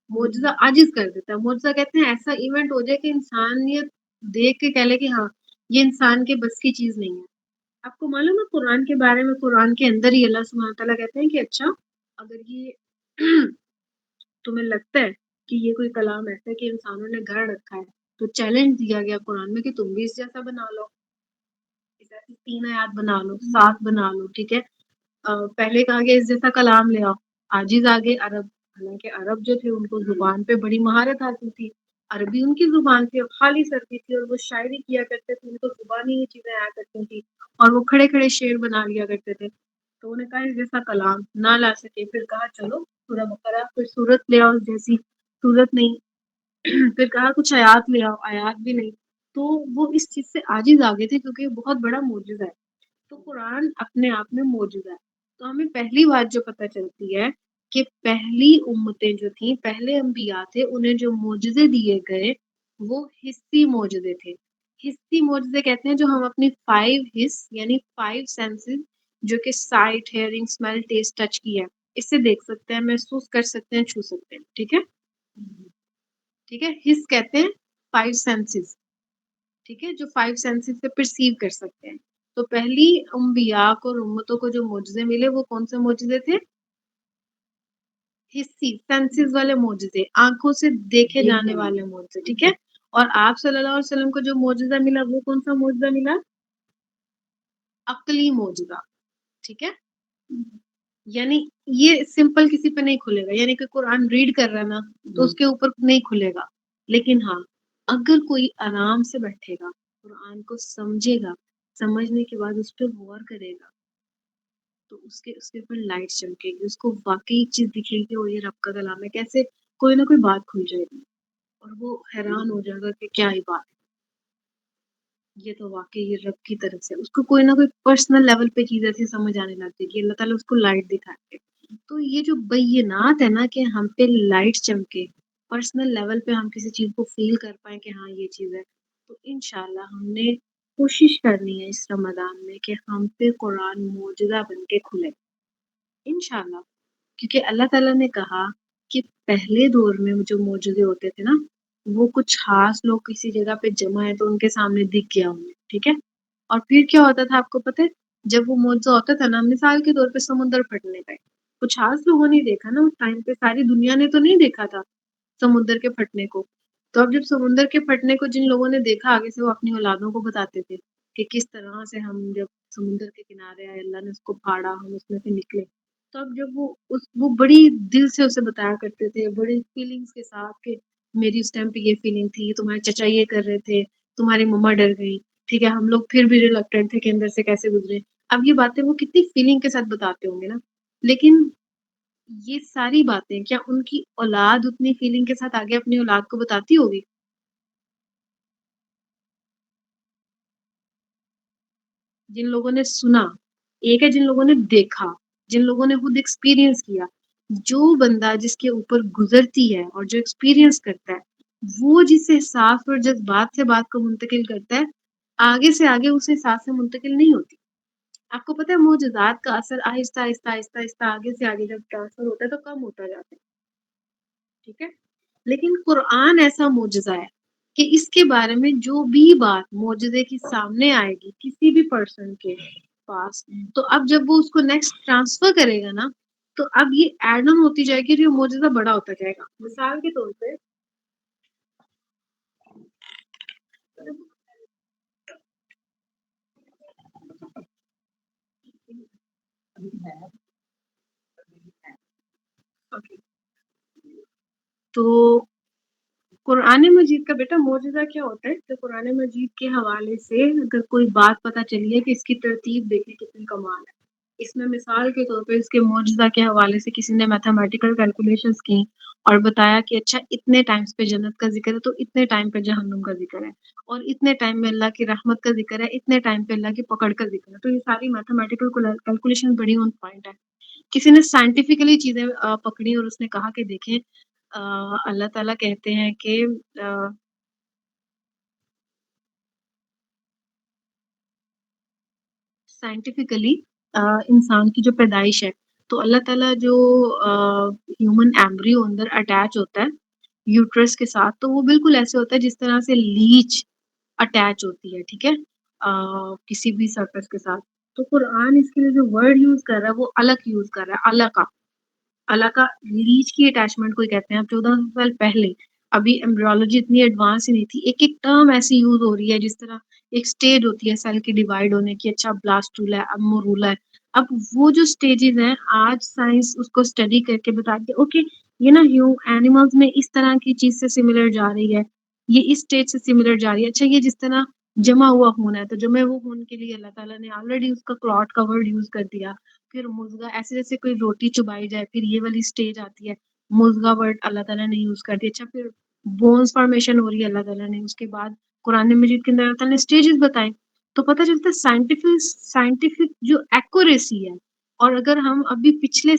معجزہ عاجز کر دیتا ہے، معجزہ کہتے ہیں ایسا ایونٹ ہو جائے کہ انسانیت دیکھ کے کہہ لے کہ ہاں یہ انسان کے بس کی چیز نہیں ہے۔ آپ کو معلوم ہے قرآن کے بارے میں، قرآن کے اندر ہی اللہ سبحانہ تعالیٰ کہتے ہیں کہ اچھا اگر یہ تمہیں لگتا ہے کہ یہ کوئی کلام ایسا ہے کہ انسانوں نے گھڑ رکھا ہے، تو چیلنج دیا گیا قرآن میں کہ تم بھی اس جیسا بنا لو، اس ایسی 3 آیات بنا لو، 7 بنا لو، ٹھیک ہے۔ پہلے کہا گیا اس جیسا کلام لے آؤ، عاجز آگے عرب، حالانکہ عرب جو تھے ان کو زبان پہ بڑی مہارت حاصل تھی، عربی ان کی زبان تھی، خالی سردی تھی، اور وہ شاعری کیا کرتے تھے، ان کو زبانی یہ چیزیں آیا کرتی تھی، اور وہ کھڑے کھڑے شعر بنا لیا کرتے تھے۔ تو انہوں نے کہا اس جیسا کلام نہ لا سکے، پھر کہا چلو سورہ بقرہ، پھر سورت لے آؤ جیسی، سورت نہیں، پھر کہا کچھ آیات لے آؤ، آیات بھی نہیں۔ تو وہ اس چیز سے عاجز آ گئے تھے کیونکہ یہ بہت بڑا معجزہ ہے۔ تو قرآن اپنے آپ میں معجزہ ہے۔ تو ہمیں پہلی بات جو پتہ چلتی ہے کہ پہلی امتیں جو تھیں، پہلے انبیاء تھے، انہیں جو معجزے دیے گئے وہ حسی معجزے تھے۔ حسی معجزے کہتے ہیں جو ہم اپنی 5 حس یعنی 5 سینسز، جو کہ sight, hearing, smell, taste, touch کی ہے، اس سے دیکھ سکتے ہیں، محسوس کر سکتے ہیں، چھو سکتے ہیں، ٹھیک ہے۔ ٹھیک ہے، حس کہتے ہیں 5 سینسز، ٹھیک ہے، جو 5 سینسز سے پرسیو کر سکتے ہیں۔ تو پہلی انبیاء کو اور امتوں کو جو معجزے ملے وہ کون سے معجزے تھے؟ حسی سینسز والے معجزے، آنکھوں سے دیکھے جانے والے معجزے، ٹھیک ہے۔ اور آپ صلی اللہ علیہ وسلم کو جو معجزہ ملا وہ کون سا معجزہ ملا؟ عقلی معجزہ، ٹھیک ہے۔ یعنی یہ سمپل کسی پہ نہیں کھلے گا، یعنی کہ قرآن ریڈ کر رہا ہے نا تو اس کے اوپر نہیں کھلے گا، لیکن ہاں اگر کوئی آرام سے بیٹھے گا، قرآن کو سمجھے گا، سمجھنے کے بعد اس پہ غور کرے گا، تو اس کے اوپر لائٹ چمکے گی، اس کو واقعی ایک چیز دکھے گی اور یہ رب کا کلام ہے، کیسے کوئی نہ کوئی بات کھل جائے گی اور وہ حیران ہو جائے گا کہ کیا ہی بات ہے، یہ تو واقعی یہ رب کی طرف سے، اس کو کوئی نہ کوئی پرسنل لیول پہ چیز ایسی سمجھ آنے لگ جائے گی، اللہ تعالیٰ اس کو لائٹ دکھاتے۔ تو یہ جو بینات ہے نا کہ ہم پہ لائٹ چمکے، پرسنل لیول پہ ہم کسی چیز کو فیل کر پائیں کہ ہاں یہ چیز ہے، تو انشاءاللہ ہم نے کوشش کرنی ہے اس رمضان میں کہ ہم پہ قرآن معجزہ بن کے کھلے، انشاءاللہ۔ کیونکہ اللہ تعالیٰ نے کہا کہ پہلے دور میں جو معجزے ہوتے تھے نا، وہ کچھ خاص لوگ کسی جگہ پہ جمع ہے تو ان کے سامنے دکھ گیا انہیں، ٹھیک ہے۔ اور پھر کیا ہوتا تھا آپ کو پتہ ہے؟ جب وہ معجزہ ہوتا تھا نا، مثال کے طور پہ سمندر پھٹنے کا، کچھ خاص لوگوں نے دیکھا نا اس ٹائم پہ، ساری دنیا نے تو نہیں دیکھا تھا سمندر کے پھٹنے کو۔ تو اب جب سمندر کے پھٹنے کو جن لوگوں نے دیکھا، آگے سے وہ اپنی اولادوں کو بتاتے تھے کہ کس طرح سے ہم جب سمندر کے کنارے آئے، اللہ نے اس کو پھاڑا، ہم اس میں سے نکلے۔ تو اب جب وہ بڑی دل سے اسے بتایا کرتے تھے، بڑی فیلنگز کے ساتھ کہ میری اس ٹائم پہ یہ فیلنگ تھی، تمہارے چچا یہ کر رہے تھے، تمہاری مما ڈر گئی، ٹھیک ہے، ہم لوگ پھر بھی ریلکٹنٹ تھے کہ اندر سے کیسے گزرے۔ اب یہ باتیں وہ کتنی فیلنگ کے ساتھ بتاتے ہوں گے نا، لیکن یہ ساری باتیں کیا ان کی اولاد اتنی فیلنگ کے ساتھ آگے اپنی اولاد کو بتاتی ہوگی؟ جن لوگوں نے سنا، ایک ہے جن لوگوں نے دیکھا، جن لوگوں نے خود ایکسپیرینس کیا۔ جو بندہ جس کے اوپر گزرتی ہے اور جو ایکسپیرینس کرتا ہے، وہ جس احساس اور جذبات سے بات کو منتقل کرتا ہے، آگے سے آگے اس احساس سے منتقل نہیں ہوتی۔ آپ کو پتہ ہے معجزات کا اثر آہستہ آہستہ آہستہ آہستہ آگے سے آگے جب ٹرانسفر ہوتا ہے تو کم ہوتا جاتا ہے، ٹھیک ہے۔ لیکن قرآن ایسا معجزہ ہے کہ اس کے بارے میں جو بھی بات معجزے کی سامنے آئے گی کسی بھی پرسن کے پاس، تو اب جب وہ اس کو نیکسٹ ٹرانسفر کرے گا نا، تو اب یہ ایڈ آن ہوتی جائے گی اور یہ معجزہ بڑا ہوتا جائے گا۔ مثال کے طور پہ تو قرآن مجید کا بیٹا معجزہ کیا ہوتا ہے؟ کہ قرآن مجید کے حوالے سے اگر کوئی بات پتہ چلی ہے کہ اس کی ترتیب دیکھیں کتنی کمال ہے، اس میں مثال کے طور پہ اس کے معجزہ کے حوالے سے کسی نے میتھمیٹیکل کیلکولیشنز کی اور بتایا کہ اچھا اتنے ٹائمز پہ جنت کا ذکر ہے تو اتنے ٹائم پہ جہنم کا ذکر ہے، اور اتنے ٹائم میں اللہ کی رحمت کا ذکر ہے، اتنے ٹائم پہ اللہ کی پکڑ کا ذکر ہے. تو یہ ساری میتھمیٹیکل کیلکولیشن بڑی آن پوائنٹ ہے. کسی نے سائنٹیفکلی چیزیں پکڑی اور اس نے کہا کہ دیکھیں اللہ تعالیٰ کہتے ہیں کہ سائنٹیفکلی انسان کی جو پیدائش ہے تو اللہ تعالیٰ جو ہیومن ایمبریو اندر اٹیچ ہوتا ہے یوٹرس کے ساتھ، تو وہ بالکل ایسے ہوتا ہے جس طرح سے لیچ اٹیچ ہوتی ہے، ٹھیک ہے، کسی بھی سرفیس کے ساتھ. تو قرآن اس کے لیے جو ورڈ یوز کر رہا ہے وہ الگ یوز کر رہا ہے، اللہ کا لیچ کی اٹیچمنٹ کوئی کہتے ہیں. اب 1400 سال پہلے ابھی ایمبریولوجی اتنی ایڈوانس ہی نہیں تھی، ایک ایک ٹرم ایسی یوز ہو رہی ہے جس طرح ایک سٹیج ہوتی ہے سیل کی ڈیوائڈ ہونے کی، اچھا بلاسٹولا ہے، اب مورولا ہے. اب وہ جو سٹیجز ہیں آج سائنس اس کو اسٹڈی کر کے بتاتی ہے اوکے یہ نا اینیملز میں اس طرح کی چیز سے سملر جا رہی ہے، یہ اس سٹیج سے سملر جا رہی ہے. اچھا یہ جس طرح جمع ہوا خون ہے تو جمع ہوا خون کے لیے اللہ تعالیٰ نے آلریڈی اس کا کلاٹ کا ورڈ یوز کر دیا. پھر مزغہ، ایسے جیسے کوئی روٹی چبائی جائے پھر یہ والی سٹیج آتی ہے، مزغہ ورڈ اللہ تعالیٰ نے یوز کر دیا. اچھا پھر بونز فارمیشن ہو رہی ہے اللہ تعالیٰ نے، اس کے بعد قرآن مجید کے اندر اللہ تعالیٰ نے سٹیجز بتائے. تو پتہ چلتا ہے سائنٹیفک جو ایکوریسی ہے. اور اگر ہم ابھی پچھلی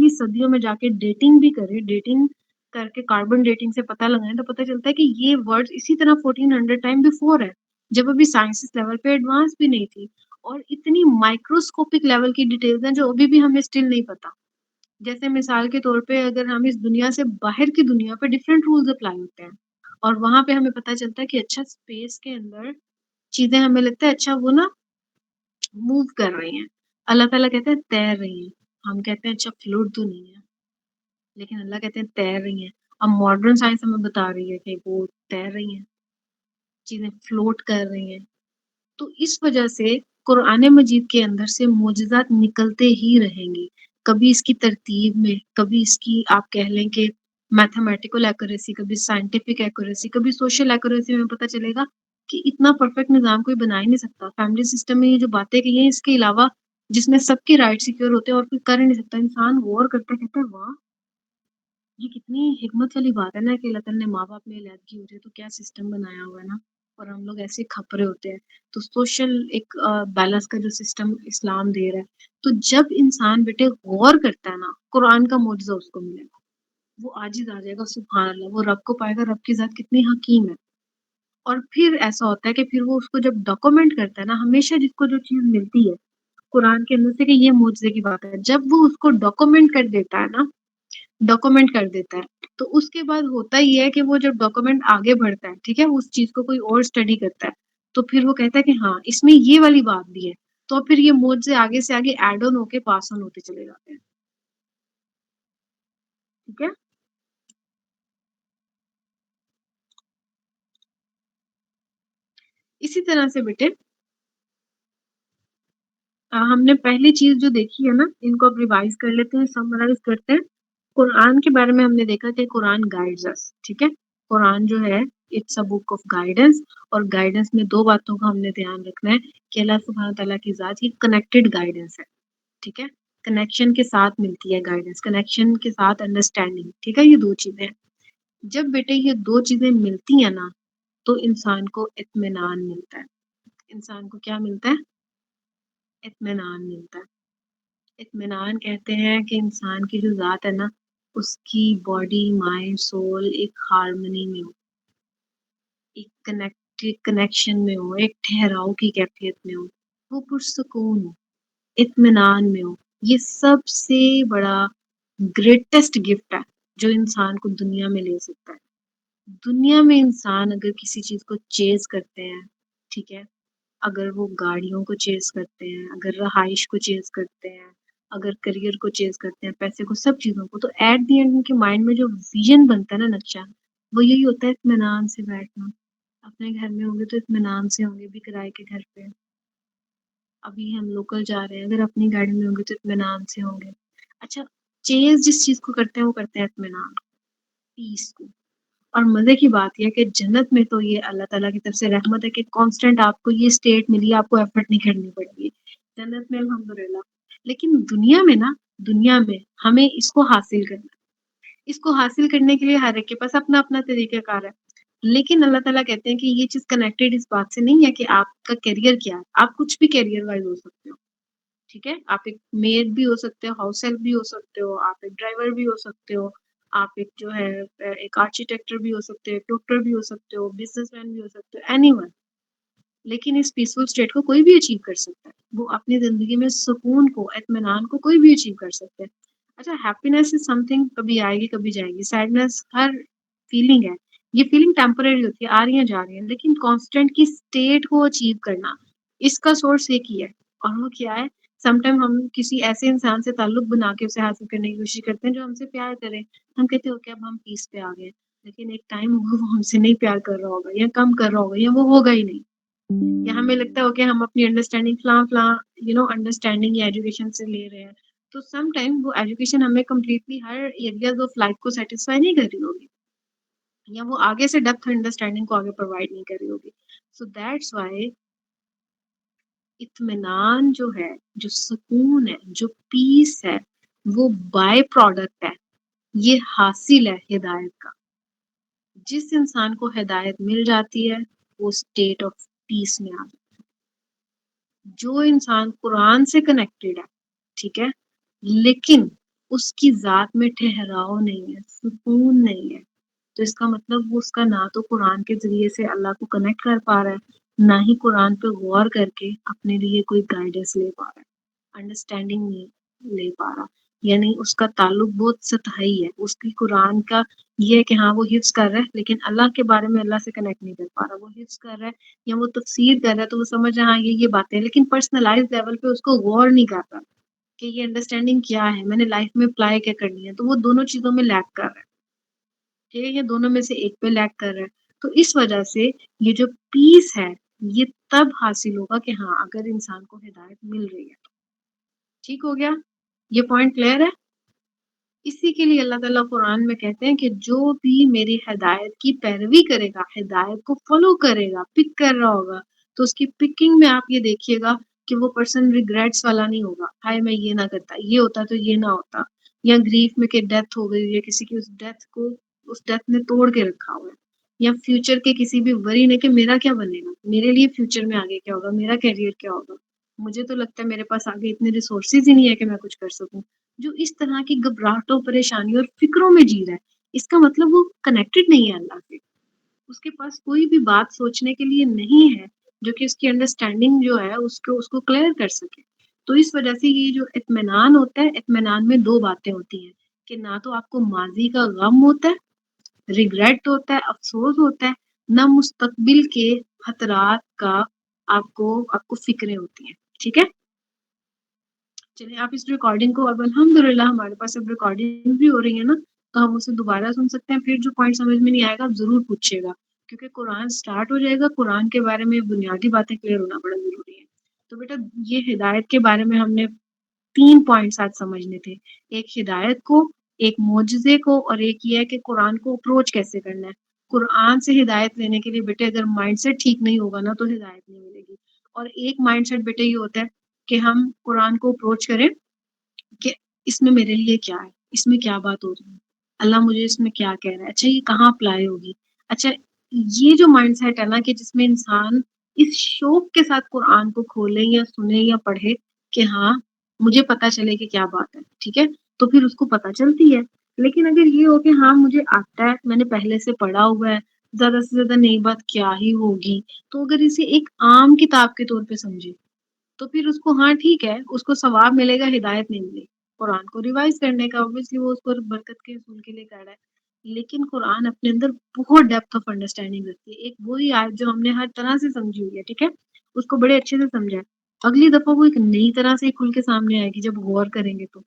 صدیوں میں جا کے ڈیٹنگ بھی کریں، ڈیٹنگ کر کے کاربن ڈیٹنگ سے پتہ لگائیں تو پتہ چلتا ہے کہ یہ ورڈ اسی طرح 1400 ٹائم بیفور ہے، جب ابھی سائنس لیول پہ ایڈوانس بھی نہیں تھی. اور اتنی مائکروسکوپک لیول کی ڈیٹیلز ہیں جو ابھی بھی ہمیں اسٹل نہیں پتا. جیسے مثال کے طور پہ اگر ہم اس دنیا سے باہر کی دنیا پہ ڈفرینٹ رولز اپلائی ہوتے ہیں اور وہاں پہ ہمیں پتہ چلتا ہے کہ اچھا اسپیس کے اندر چیزیں ہمیں لگتا ہے اچھا وہ نا موو کر رہی ہیں، اللہ تعالیٰ کہتے ہیں تیر رہی ہیں. ہم کہتے ہیں اچھا فلوٹ تو نہیں ہے، لیکن اللہ کہتے ہیں تیر رہی ہیں. اب ماڈرن سائنس ہمیں بتا رہی ہے کہ وہ تیر رہی ہیں، چیزیں فلوٹ کر رہی ہیں. تو اس وجہ سے قرآن مجید کے اندر سے معجزات نکلتے ہی رہیں گے، کبھی اس کی ترتیب میں، کبھی اس کی آپ کہہ لیں کہ میتھمیٹیکل ایکوریسی، کبھی سائنٹیفک ایکوریسی، کبھی سوشل ایکوریسی میں پتہ چلے گا کہ اتنا پرفیکٹ نظام کوئی بنا ہی نہیں سکتا. فیملی سسٹم میں یہ جو باتیں کہی ہیں اس کے علاوہ جس میں سب کے رائٹ سیکیور ہوتے ہیں اور کوئی کر ہی نہیں سکتا. انسان غور کرتا کہتا ہے واہ یہ کتنی حکمت والی بات ہے نا کہ اللہ تعالیٰ نے ماں باپ میں علیحدگی ہو جائے تو کیا سسٹم بنایا ہوا ہے نا، اور ہم لوگ ایسے کھپرے ہوتے ہیں. تو سوشل ایک بیلنس کا جو سسٹم اسلام دے رہا ہے، تو جب انسان بیٹے غور کرتا ہے نا قرآن کا معجزہ اس کو ملے گا، وہ عاجز آ جائے گا سبحان اللہ، وہ رب کو پائے گا رب کی ذات کتنی حکیم ہے. اور پھر ایسا ہوتا ہے کہ پھر وہ اس کو جب ڈاکومنٹ کرتا ہے نا، ہمیشہ جس کو جو چیز ملتی ہے قرآن کے اندر سے کہ یہ معجزے کی بات ہے، جب وہ اس کو ڈاکومنٹ کر دیتا ہے نا، ڈاکومنٹ کر دیتا ہے تو اس کے بعد ہوتا ہی ہے کہ وہ جب ڈاکومنٹ آگے بڑھتا ہے، ٹھیک ہے، اس چیز کو کوئی اور اسٹڈی کرتا ہے تو پھر وہ کہتا ہے کہ ہاں اس میں یہ والی بات بھی ہے، تو پھر یہ معجزے آگے سے آگے ایڈ آن ہو کے پاس آن ہوتے چلے جاتے ہیں. ٹھیک ہے، اسی طرح سے بیٹے ہم نے پہلی چیز جو دیکھی ہے نا، ان کو اب ریوائز کر لیتے ہیں، سمرائز کرتے ہیں. قرآن کے بارے میں ہم نے دیکھا کہ قرآن گائیڈز اس، ٹھیک ہے، قرآن جو ہے it's a book of guidance. اور گائیڈنس میں دو باتوں کا ہم نے دھیان رکھنا ہے کہ اللہ سبحانہ تعالیٰ کی ذات یہ کنیکٹڈ گائیڈنس ہے، ٹھیک ہے، کنیکشن کے ساتھ ملتی ہے گائیڈنس، کنیکشن کے ساتھ انڈرسٹینڈنگ، ٹھیک ہے، یہ دو چیزیں ہیں. جب بیٹے یہ دو چیزیں ملتی ہیں نا تو انسان کو اطمینان ملتا ہے. انسان کو کیا ملتا ہے؟ اطمینان ملتا ہے. اطمینان کہتے ہیں کہ انسان کی جو ذات ہے نا اس کی باڈی مائنڈ سول ایک ہارمنی میں ہو، ایک کنیکشن میں ہو، ایک ٹھہراؤ کی کیفیت میں ہو، وہ پرسکون ہو، اطمینان میں ہو. یہ سب سے بڑا گریٹسٹ گفٹ ہے جو انسان کو دنیا میں لے سکتا ہے. دنیا میں انسان اگر کسی چیز کو چیز کرتے ہیں، ٹھیک ہے، اگر وہ گاڑیوں کو چیز کرتے ہیں، اگر رہائش کو چیز کرتے ہیں، اگر کریئر کو چیز کرتے ہیں، پیسے کو، سب چیزوں کو، تو ایٹ دی اینڈ ان کے مائنڈ میں جو ویژن بنتا ہے نا نقشہ، وہ یہی ہوتا ہے اطمینان سے بیٹھنا. اپنے گھر میں ہوں گے تو اطمینان سے ہوں گے، بھی کرائے کے گھر پہ. ابھی ہم لوکل جا رہے ہیں، اگر اپنی گاڑی میں ہوں گے تو اطمینان سے ہوں گے. اچھا چیز جس چیز کو کرتے ہیں وہ کرتے ہیں اطمینان، پیس کو. اور مزے کی بات یہ ہے کہ جنت میں تو یہ اللہ تعالیٰ کی طرف سے رحمت ہے کہ کانسٹنٹ آپ کو یہ اسٹیٹ ملی، آپ کو ایفرٹ نہیں کرنی پڑے گی جنت میں الحمدللہ. لیکن دنیا میں نا، دنیا میں ہمیں اس کو حاصل کرنا ہے. اس کو حاصل کرنے کے لیے ہر ایک کے پاس اپنا اپنا طریقہ کار ہے، لیکن اللہ تعالیٰ کہتے ہیں کہ یہ چیز کنیکٹڈ اس بات سے نہیں ہے کہ آپ کا کیریئر کیا ہے، آپ کچھ بھی کیریئر وائز ہو سکتے ہو، ٹھیک ہے، آپ ایک میڈ بھی ہو سکتے ہو، ہاؤس ہیلپ بھی ہو سکتے ہو، آپ ایک ڈرائیور بھی ہو سکتے ہو، آپ ایک جو ہے ایک آرکیٹیکٹر بھی ہو سکتے ہو، ڈاکٹر بھی ہو سکتے ہو، بزنس مین بھی ہو سکتے ہو، اینی ون، لیکن اس پیسفل اسٹیٹ کو کوئی بھی اچیو کر سکتا ہے، وہ اپنی زندگی میں سکون کو، اطمینان کو کوئی بھی اچیو کر سکتا ہے۔ اچھا، ہیپینس از سم تھنگ کبھی آئے گی کبھی جائے گی، سیڈنس ہر فیلنگ ہے، یہ فیلنگ ٹیمپرری ہوتی ہے، آ رہی ہیں جا رہی ہیں، لیکن کانسٹنٹ کی اسٹیٹ کو اچیو کرنا، اس کا سورس ایک ہی ہے، اور وہ کیا ہے؟ سم ٹائم ہم کسی ایسے انسان سے تعلق بنا کے اسے حاصل کرنے کی کوشش کرتے ہیں جو ہم سے پیار کرے، ہم کہتے ہو کہ اب ہم پیس پہ آ گئے، لیکن ایک ٹائم ہوگا وہ ہم سے نہیں پیار کر رہا ہوگا، یا کم کر رہا ہوگا، یا وہ ہوگا ہی نہیں، یا ہمیں لگتا ہے کہ ہم اپنی انڈرسٹینڈنگ فلاں فلاں انڈرسٹینڈنگ یا ایجوکیشن سے لے رہے ہیں، تو سم ٹائم وہ ایجوکیشن ہمیں completely Hare areas of life کو سیٹسفائی نہیں کر رہی ہوگی، یا وہ آگے سے ڈیپتھ انڈرسٹینڈنگ کو آگے پرووائڈ نہیں کر رہی ہوگی، سو دیٹس وائی اطمینان جو ہے، جو سکون ہے، جو پیس ہے، وہ بائی پروڈکٹ ہے، یہ حاصل ہے ہدایت کا۔ جس انسان کو ہدایت مل جاتی ہے وہ اسٹیٹ آف پیس میں آ جاتا ہے۔ جو انسان قرآن سے کنیکٹڈ ہے، ٹھیک ہے، لیکن اس کی ذات میں ٹھہراؤ نہیں ہے، سکون نہیں ہے، تو اس کا مطلب وہ اس کا نہ تو قرآن کے ذریعے سے اللہ کو کنیکٹ کر پا رہا ہے، نہ ہی قرآن پہ غور کر کے اپنے لیے کوئی گائیڈنس لے پا رہا ہے، انڈرسٹینڈنگ نہیں لے پا رہا، یعنی اس کا تعلق بہت سطحی ہے، اس کی قرآن کا یہ ہے کہ ہاں وہ حفظ کر رہا ہے، لیکن اللہ کے بارے میں اللہ سے کنیکٹ نہیں کر پا رہا، وہ حفظ کر رہا ہے یا وہ تفسیر کر رہا ہے تو وہ سمجھ رہا ہے ہاں یہ باتیں، لیکن پرسنلائز لیول پہ اس کو غور نہیں کرتا کہ یہ انڈرسٹینڈنگ کیا ہے، میں نے لائف میں اپلائی کیا کرنی ہے، تو وہ دونوں چیزوں میں لیک کر رہا ہے، ٹھیک ہے، یہ دونوں میں سے ایک پہ لیک کر رہا ہے، تو اس وجہ سے یہ جو پیس ہے یہ تب حاصل ہوگا کہ ہاں اگر انسان کو ہدایت مل رہی ہے، ٹھیک ہو گیا، یہ پوائنٹ کلیئر ہے؟ اسی کے لیے اللہ تعالیٰ قرآن میں کہتے ہیں کہ جو بھی میری ہدایت کی پیروی کرے گا، ہدایت کو فالو کرے گا، پک کر رہا ہوگا، تو اس کی پکنگ میں آپ یہ دیکھیے گا کہ وہ پرسن ریگریٹس والا نہیں ہوگا، ہائے میں یہ نہ کرتا، یہ ہوتا تو یہ نہ ہوتا، یا گریف میں کہ ڈیتھ ہو گئی ہے کسی کی، اس ڈیتھ نے توڑ کے رکھا ہوا ہے، یا فیوچر کے کسی بھی وری نے کہ میرا کیا بنے گا، میرے لیے فیوچر میں آگے کیا ہوگا، میرا کیریئر کیا ہوگا، مجھے تو لگتا ہے میرے پاس آگے اتنے ریسورسز ہی نہیں ہے کہ میں کچھ کر سکوں، جو اس طرح کی گھبراہٹوں، پریشانیوں اور فکروں میں جی رہا ہے، اس کا مطلب وہ کنیکٹڈ نہیں ہے اللہ سے، اس کے پاس کوئی بھی بات سوچنے کے لیے نہیں ہے جو کہ اس کی انڈرسٹینڈنگ جو ہے اس کو کلیئر کر سکے۔ تو اس وجہ سے یہ جو اطمینان ہوتا ہے، اطمینان میں دو باتیں ہوتی ہیں کہ نہ تو آپ کو ماضی کا غم ہوتا ہے، ریگریٹ ہوتا ہے، افسوس ہوتا ہے، نہ مستقبل کے خطرات کا آپ کو فکریں ہوتی ہیں، ٹھیک ہے؟ چلیے آپ اس ریکارڈنگ کو، اب الحمدللہ ہمارے پاس اب ریکارڈنگ بھی ہو رہی ہے نا، تو ہم اسے دوبارہ سن سکتے ہیں، پھر جو پوائنٹ سمجھ میں نہیں آئے گا آپ ضرور پوچھیے گا، کیونکہ قرآن سٹارٹ ہو جائے گا، قرآن کے بارے میں بنیادی باتیں کلیئر ہونا بڑا ضروری ہے۔ تو بیٹا یہ ہدایت کے بارے میں ہم نے 3 پوائنٹس آج سمجھنے تھے، ایک ہدایت کو، ایک معجزے کو، اور ایک یہ ہے کہ قرآن کو اپروچ کیسے کرنا ہے۔ قرآن سے ہدایت لینے کے لیے بیٹے اگر مائنڈ سیٹ ٹھیک نہیں ہوگا نا تو ہدایت نہیں ملے گی، اور ایک مائنڈ سیٹ بیٹے یہ ہوتا ہے کہ ہم قرآن کو اپروچ کریں کہ اس میں میرے لیے کیا ہے، اس میں کیا بات ہو رہی ہے، اللہ مجھے اس میں کیا کہہ رہا ہے، اچھا یہ کہاں اپلائی ہوگی، اچھا یہ جو مائنڈ سیٹ ہے نا کہ جس میں انسان اس شوق کے ساتھ قرآن کو کھولے یا سنے یا پڑھے کہ ہاں مجھے پتا چلے کہ کیا بات ہے، ٹھیک ہے، تو پھر اس کو پتا چلتی ہے، لیکن اگر یہ ہو کہ ہاں مجھے آتا ہے، میں نے پہلے سے پڑھا ہوا ہے، زیادہ سے زیادہ نئی بات کیا ہی ہوگی، تو اگر اسے ایک عام کتاب کے طور پہ سمجھے تو پھر اس کو ہاں ٹھیک ہے، اس کو ثواب ملے گا، ہدایت نہیں ملے گی، قرآن کو ریوائز کرنے کا obviously وہ اس کو برکت کے حصول کے لیے کر رہا ہے، لیکن قرآن اپنے اندر بہت ڈیپتھ آف انڈرسٹینڈنگ رکھتی ہے، ایک وہی آیت جو ہم نے ہر طرح سے سمجھی ہوئی ہے، ٹھیک ہے، اس کو بڑے اچھے سے سمجھا ہے، اگلی دفعہ وہ ایک نئی طرح سے کھل کے سامنے آئے گی، جب غور کریں گے تو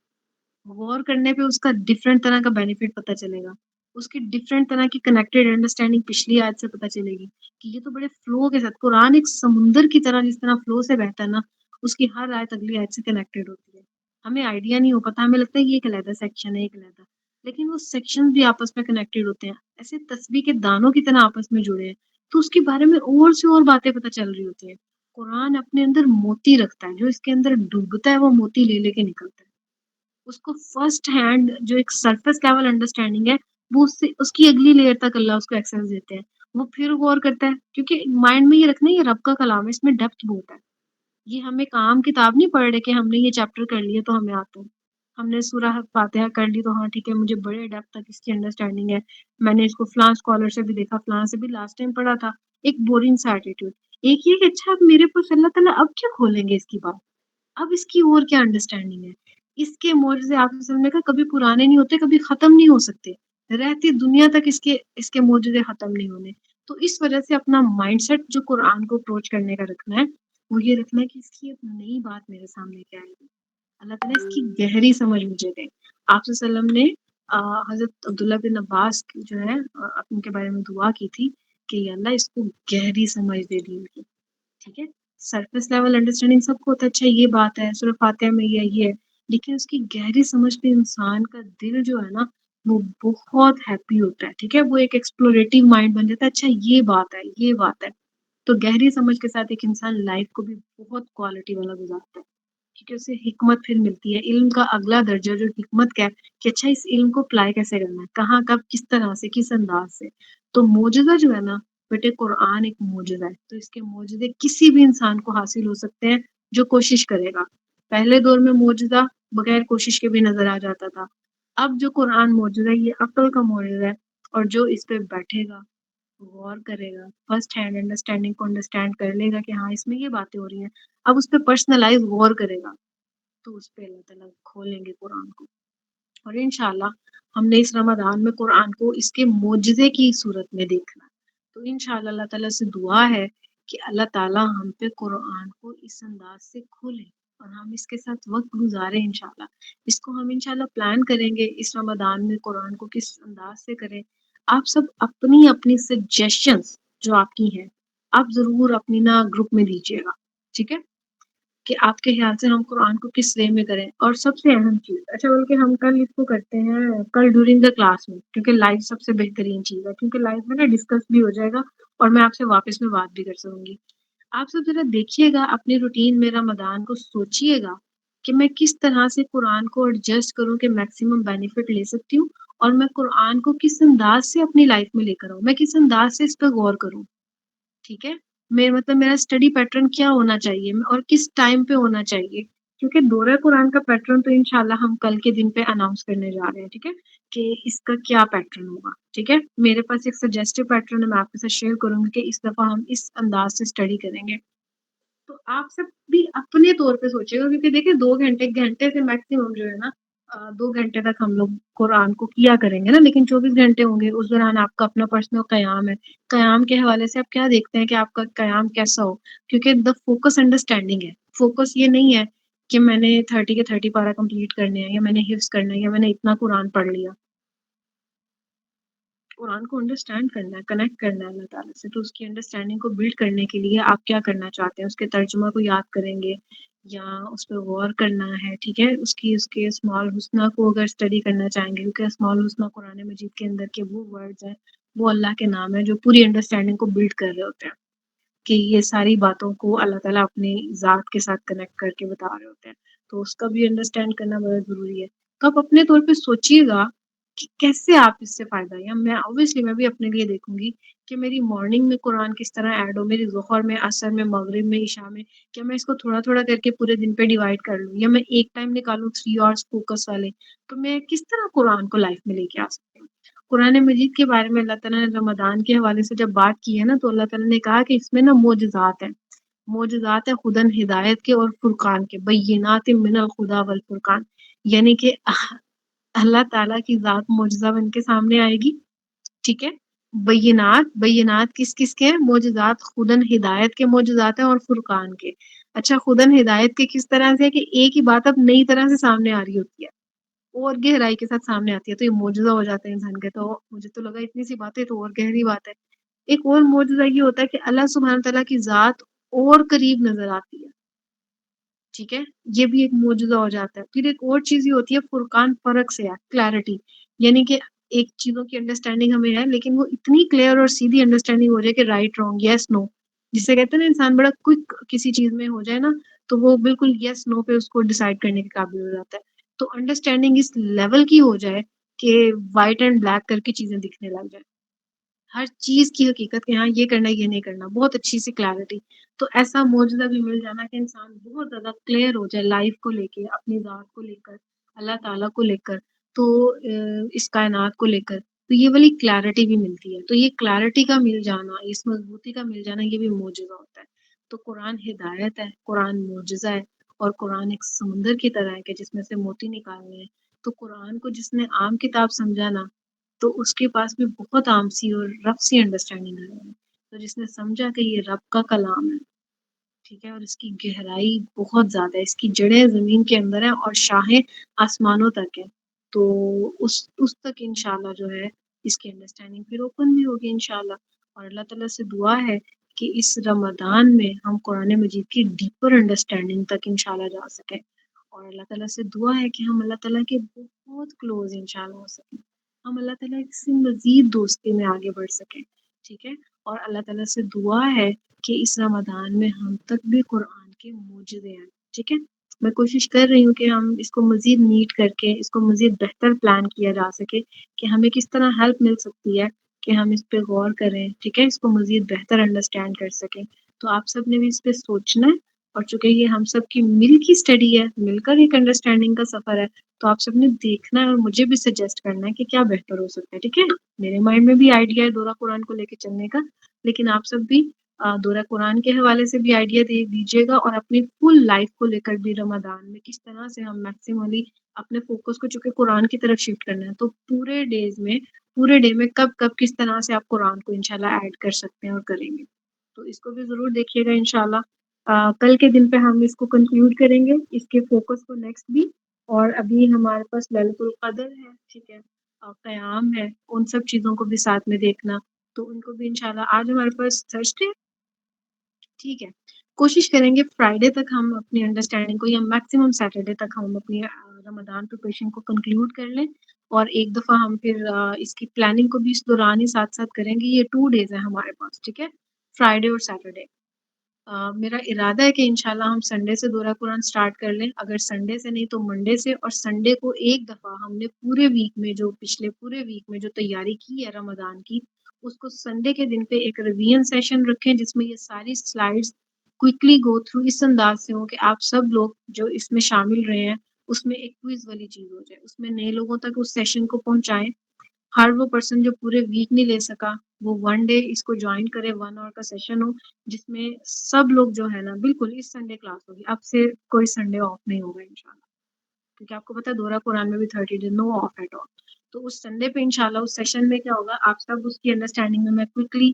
غور کرنے پہ اس کا ڈفرینٹ طرح کا بینیفٹ پتہ چلے گا، اس کی ڈفرینٹ طرح کی کنیکٹڈ انڈرسٹینڈنگ پچھلی آیت سے پتہ چلے گی کہ یہ تو بڑے فلو کے ساتھ، قرآن ایک سمندر کی طرح جس طرح فلو سے بہتا ہے نا، اس کی ہر آیت اگلی آیت سے کنیکٹڈ ہوتی ہے، ہمیں آئیڈیا نہیں ہو پتا، ہمیں لگتا ہے یہ ایک علیحدہ سیکشن ہے، ایک علیحدہ، لیکن وہ سیکشن بھی آپس میں کنیکٹڈ ہوتے ہیں، ایسے تسبیح کے دانوں کی طرح آپس میں جڑے ہیں، تو اس کے بارے میں اور سے اور باتیں پتہ چل رہی ہوتی ہیں۔ قرآن اپنے اندر موتی رکھتا ہے، جو اس کے اندر ڈوبتا ہے وہ موتی لے لے کے نکلتا ہے، اس کو فرسٹ ہینڈ جو ایک سرفیس لیول انڈرسٹینڈنگ ہے وہ اس کی اگلی لیئر تک اللہ اس کو ایکسیس دیتے ہیں. وہ پھر غور کرتا ہے کیونکہ مائنڈ میں یہ رکھنا یہ رب کا کلام ہے، اس میں ڈیپتھ بہت ہے. یہ ہم ایک عام کتاب نہیں پڑھ رہے کہ ہم نے یہ چیپٹر کر لیے تو ہمیں آتا ہے. ہم نے سورہ فاتحہ کر لی تو ہاں ٹھیک ہے مجھے بڑے ڈیپتھ تک اس کی انڈرسٹینڈنگ ہے. میں نے اس کو فلاں اسکالر سے بھی دیکھا، فلاں سے بھی لاسٹ ٹائم پڑھا تھا. ایک بورنگ سا ایٹیٹیوڈ. ایک یہ کہ اچھا اب میرے پاس اللہ تعالیٰ اب کیا کھولیں گے اس کی بات، اب اس کی اور کیا انڈرسٹینڈنگ ہے. اس کے معجزے آپ نے کہا کبھی پرانے نہیں ہوتے، کبھی ختم نہیں ہو سکتے، رہتی دنیا تک اس کے معجزے ختم نہیں ہونے. تو اس وجہ سے اپنا مائنڈ سیٹ جو قرآن کو اپروچ کرنے کا رکھنا ہے وہ یہ رکھنا ہے کہ اس کی ایک نئی بات میرے سامنے کیا آئے گی. اللہ تعالیٰ اس کی گہری سمجھ مجھے دے. آپ صلی اللہ علیہ وسلم نے حضرت عبداللہ بن عباس کی جو ہے ان کے بارے میں دعا کی تھی کہ یا اللہ اس کو گہری سمجھ دے دین کی. ٹھیک ہے، سرفیس لیول انڈرسٹینڈنگ سب کو ہوتا ہے، اچھا یہ بات ہے سورہ فاتحہ میں یہ ہے، لیکن اس کی گہری سمجھ پہ انسان کا دل جو ہے نا وہ بہت ہیپی ہوتا ہے. ٹھیک ہے، وہ ایک ایکسپلوریٹو مائنڈ بن جاتا ہے، اچھا یہ بات ہے یہ بات ہے. تو گہری سمجھ کے ساتھ ایک انسان لائف کو بھی بہت کوالٹی والا گزارتا ہے کیونکہ اسے حکمت پھر ملتی ہے. علم کا اگلا درجہ جو حکمت کا ہے کہ اچھا اس علم کو اپلائی کیسے کرنا ہے، کہاں کب کس طرح سے کس انداز سے. تو معجزہ جو ہے نا بیٹے قرآن ایک معجزہ ہے. تو اس کے معجزے کسی بھی انسان کو حاصل ہو سکتے ہیں جو کوشش کرے گا. پہلے دور میں معجزہ بغیر کوشش کے بھی نظر آ جاتا تھا. اب جو قرآن معجزہ ہے یہ عقل کا معجزہ ہے، اور جو اس پہ بیٹھے گا غور کرے گا فرسٹ ہینڈ انڈرسٹینڈنگ کو انڈرسٹینڈ کر لے گا کہ ہاں اس میں یہ باتیں ہو رہی ہیں، اب اس پہ پرسنلائز غور کرے گا تو اس پہ اللہ تعالیٰ کھولیں گے قرآن کو. اور انشاءاللہ ہم نے اس رمضان میں قرآن کو اس کے معجزے کی صورت میں دیکھنا. تو انشاءاللہ اللہ تعالیٰ سے دعا ہے کہ اللہ تعالیٰ ہم پہ قرآن کو اس انداز سے کھولے اور ہم اس کے ساتھ وقت گزاریں انشاءاللہ. اس کو ہم انشاءاللہ پلان کریں گے اس رمضان میں قرآن کو کس انداز سے کریں. آپ سب اپنی اپنی سجیشنز جو آپ کی ہیں آپ ضرور اپنی نا گروپ میں دیجیے گا. ٹھیک ہے کہ آپ کے خیال سے ہم قرآن کو کس وے میں کریں. اور سب سے اہم چیز اچھا بلکہ ہم کل اس کو کرتے ہیں کل ڈیورنگ دا کلاس میں، کیونکہ لائف سب سے بہترین چیز ہے، کیونکہ لائف میں نا ڈسکس بھی ہو جائے گا اور میں آپ سے واپس میں بات بھی کر سکوں گی. آپ سب ذرا دیکھیے گا اپنی روٹین میں رمضان کو سوچیے گا کہ میں کس طرح سے قرآن کو ایڈجسٹ کروں کہ میکسیمم بینیفٹ لے سکتی ہوں، اور میں قرآن کو کس انداز سے اپنی لائف میں لے کر آؤں، میں کس انداز سے اس پہ غور کروں. ٹھیک ہے، میرا اسٹڈی پیٹرن کیا ہونا چاہیے اور کس ٹائم پہ ہونا چاہیے. کیونکہ دورہ قرآن کا پیٹرن تو انشاءاللہ ہم کل کے دن پہ اناؤنس کرنے جا رہے ہیں. ٹھیک ہے کہ اس کا کیا پیٹرن ہوگا. ٹھیک ہے، میرے پاس ایک سجیسٹو پیٹرن ہے، میں آپ کے ساتھ شیئر کروں گی کہ اس دفعہ ہم اس انداز سے اسٹڈی کریں گے. تو آپ سب بھی اپنے طور پہ سوچے گا، کیونکہ دیکھیں 2 گھنٹے سے میکسیمم جو ہے نا 2 گھنٹے تک ہم لوگ قرآن کو کیا کریں گے نا، لیکن 24 گھنٹے ہوں گے، اس دوران آپ کا اپنا پرسنل قیام ہے. قیام کے حوالے سے آپ کیا دیکھتے ہیں کہ آپ کا قیام کیسا ہو، کیونکہ دا فوکس انڈرسٹینڈنگ ہے. فوکس یہ نہیں ہے کہ میں نے 30 کے 30 پارا کمپلیٹ کرنے ہیں، یا میں نے حفظ کرنا ہے، یا میں نے اتنا قرآن پڑھ لیا. قرآن کو انڈرسٹینڈ کرنا ہے، کنیکٹ کرنا ہے اللہ تعالیٰ سے. تو اس کی انڈرسٹینڈنگ کو بلڈ کرنے کے لیے آپ کیا کرنا چاہتے ہیں، اس کے ترجمہ کو یاد کریں گے یا اس پہ غور کرنا ہے. ٹھیک ہے، اس کے اسماء الحسنہ کو اگر اسٹڈی کرنا چاہیں گے، کیونکہ اسماء الحسنہ قرآن مجید کے اندر کے وہ ورڈز ہیں، وہ اللہ کے نام ہے جو پوری انڈرسٹینڈنگ کو بلڈ کر رہے ہوتے ہیں کہ یہ ساری باتوں کو اللہ تعالیٰ اپنی ذات کے ساتھ کنیکٹ کر کے بتا رہے ہوتے ہیں. تو اس کا بھی انڈرسٹینڈ کرنا بہت ضروری ہے. تو آپ اپنے طور پہ سوچیے گا کہ کیسے آپ اس سے فائدہ، یا میں بھی اپنے لیے دیکھوں گی کہ میری مارننگ میں قرآن کس طرح ایڈ ہو، میری ظہر میں، عصر میں، مغرب میں، عشاء میں. کیا میں اس کو تھوڑا تھوڑا کر کے پورے دن پہ ڈیوائڈ کر لوں، یا میں ایک ٹائم نکالوں 3 آورس فوکس والے. تو میں کس طرح قرآن کو لائف میں لے کے آ سکتی ہوں. قرآن مجید کے بارے میں اللہ تعالیٰ نے رمضان کے حوالے سے جب بات کی ہے نا، تو اللہ تعالیٰ نے کہا کہ اس میں نا معجزات ہیں. معجزات ہے خدن ہدایت کے اور فرقان کے، بینات من الخدا والفرقان. یعنی کہ اللہ تعالیٰ کی ذات معجزہ بن کے سامنے آئے گی. ٹھیک ہے، بینات کس کس کے ہیں، معجزات خدن ہدایت کے معجزات ہیں اور فرقان کے. اچھا خدن ہدایت کے کس طرح سے ہے کہ ایک ہی بات اب نئی طرح سے سامنے آ رہی ہوتی ہے اور گہرائی کے ساتھ سامنے آتی ہے، تو یہ معجزہ ہو جاتا ہے انسان کے. تو مجھے تو لگا اتنی سی بات ہے تو اور گہری بات ہے. ایک اور معجزہ یہ ہوتا ہے کہ اللہ سبحانہ تعالیٰ کی ذات اور قریب نظر آتی ہے. ٹھیک ہے، یہ بھی ایک معجزہ ہو جاتا ہے. پھر ایک اور چیز یہ ہوتی ہے فرقان، فرق سے ہے کلیئرٹی. یعنی کہ ایک چیزوں کی انڈرسٹینڈنگ ہمیں ہے لیکن وہ اتنی کلیئر اور سیدھی انڈرسٹینڈنگ ہو جائے کہ رائٹ رانگ، یس نو، جسے کہتے ہیں نا انسان بڑا کوئک کسی چیز میں ہو جائے نا تو وہ بالکل یس نو پہ اس کو ڈیسائیڈ کرنے کے قابل ہو جاتا ہے. تو انڈرسٹینڈنگ اس لیول کی ہو جائے کہ وائٹ اینڈ بلیک کر کے چیزیں دکھنے لگ جائیں، ہر چیز کی حقیقت کہ ہاں یہ کرنا ہے یہ نہیں کرنا، بہت اچھی سی کلیئرٹی. تو ایسا معجزہ بھی مل جانا کہ انسان بہت زیادہ کلیئر ہو جائے لائف کو لے کے، اپنی ذات کو لے کر، اللہ تعالیٰ کو لے کر، تو اس کائنات کو لے کر. تو یہ والی کلیئرٹی بھی ملتی ہے. تو یہ کلیئرٹی کا مل جانا، اس مضبوطی کا مل جانا، یہ بھی معجزہ ہوتا ہے. تو قرآن ہدایت ہے، قرآن معجزہ ہے، اور قرآن ایک سمندر کی طرح ہے کہ جس میں سے موتی نکالنے ہیں. تو قرآن کو جس نے عام کتاب سمجھا نا، تو اس کے پاس بھی بہت عام سی اور رف سی انڈرسٹینڈنگ ہے. تو جس نے سمجھا کہ یہ رب کا کلام ہے، ٹھیک ہے، اور اس کی گہرائی بہت زیادہ ہے، اس کی جڑیں زمین کے اندر ہیں اور شاہیں آسمانوں تک ہیں. تو اس تک انشاءاللہ جو ہے اس کی انڈرسٹینڈنگ پھر اوپن بھی ہوگی انشاءاللہ. اور اللہ تعالیٰ سے دعا ہے کہ اس رمضان میں ہم قرآن مجید کی ڈیپر انڈرسٹینڈنگ تک انشاءاللہ جا سکیں. اور اللہ تعالیٰ سے دعا ہے کہ ہم اللہ تعالیٰ کے بہت کلوز انشاءاللہ ہو سکیں، ہم اللہ تعالیٰ سے مزید دوستی میں آگے بڑھ سکیں. ٹھیک ہے. اور اللہ تعالیٰ سے دعا ہے کہ اس رمضان میں ہم تک بھی قرآن کے معجزے آئیں. ٹھیک ہے. میں کوشش کر رہی ہوں کہ ہم اس کو مزید نیٹ کر کے اس کو مزید بہتر پلان کیا جا سکے کہ ہمیں کس طرح ہیلپ مل سکتی ہے کہ ہم اس پہ غور کریں. ٹھیک ہے. اس کو مزید بہتر انڈرسٹینڈ کر سکیں. تو آپ سب نے بھی اس پہ سوچنا ہے، اور چونکہ یہ ہم سب کی مل کی اسٹڈی ہے، مل کر ایک انڈرسٹینڈنگ کا سفر ہے، تو آپ سب نے دیکھنا ہے اور مجھے بھی سجیسٹ کرنا ہے کہ کیا بہتر ہو سکتا ہے. ٹھیک ہے. میرے مائنڈ میں بھی آئیڈیا ہے دورہ قرآن کو لے کے چلنے کا، لیکن آپ سب بھی دورہ قرآن کے حوالے سے بھی آئیڈیا دے دیجیے گا، اور اپنی فل لائف کو لے کر بھی رمضان میں کس طرح سے ہم میکسیملی اپنے فوکس کو چونکہ قرآن کی طرف شفٹ کرنا ہے، تو پورے ڈیز میں پورے ڈے میں کب کب کس طرح سے آپ قرآن کو انشاءاللہ ایڈ کر سکتے ہیں اور کریں گے. تو اس کو بھی ضرور دیکھیے گا انشاءاللہ. کل کے دن پہ ہم اس کو کنکلوڈ کریں گے، اس کے فوکس کو نیکسٹ بھی. اور ابھی ہمارے پاس للت القدر ہے، ٹھیک ہے، قیام ہے، ان سب چیزوں کو بھی ساتھ میں دیکھنا. تو ان کو بھی انشاءاللہ. آج ہمارے پاس تھرسڈے، ٹھیک ہے، کوشش کریں گے فرائیڈے تک ہم اپنی انڈرسٹینڈنگ کو، یا میکسیمم سیٹرڈے تک ہم اپنی رمضان پریپریشن کو کنکلوڈ کر لیں. اور ایک دفعہ ہم پھر اس کی پلاننگ کو بھی اس دوران ہی ساتھ ساتھ کریں گے. یہ 2 ڈیز ہیں ہمارے پاس، ٹھیک ہے، فرائیڈے اور سیٹرڈے. میرا ارادہ ہے کہ انشاءاللہ ہم سنڈے سے دورہ قرآن سٹارٹ کر لیں، اگر سنڈے سے نہیں تو منڈے سے. اور سنڈے کو ایک دفعہ ہم نے پورے ویک میں جو پچھلے پورے ویک میں جو تیاری کی ہے رمضان کی، اس کو سنڈے کے دن پہ ایک ریویژن سیشن رکھیں جس میں یہ ساری سلائیڈز کوئکلی گو تھرو اس انداز سے ہوں کہ آپ سب لوگ جو اس میں شامل رہے ہیں اس میں ایک کوئز والی چیز ہو جائے، اس میں نئے لوگوں تک اس سیشن کو پہنچائیں. ہر وہ پرسن جو پورے ویک نہیں لے سکا وہ 1 ڈے اس کو جوائن کرے، 1 آور کا سیشن ہو جس میں سب لوگ جو ہے نا، بالکل اس سنڈے کلاس ہوگی، اب سے کوئی سنڈے آف نہیں ہوگا انشاءاللہ، کیونکہ آپ کو پتا ہے دورہ قرآن میں بھی 30 day no off at all. تو اس سنڈے پہ انشاءاللہ اس سیشن میں کیا ہوگا، آپ سب اس کی انڈرسٹینڈنگ میں کوئکلی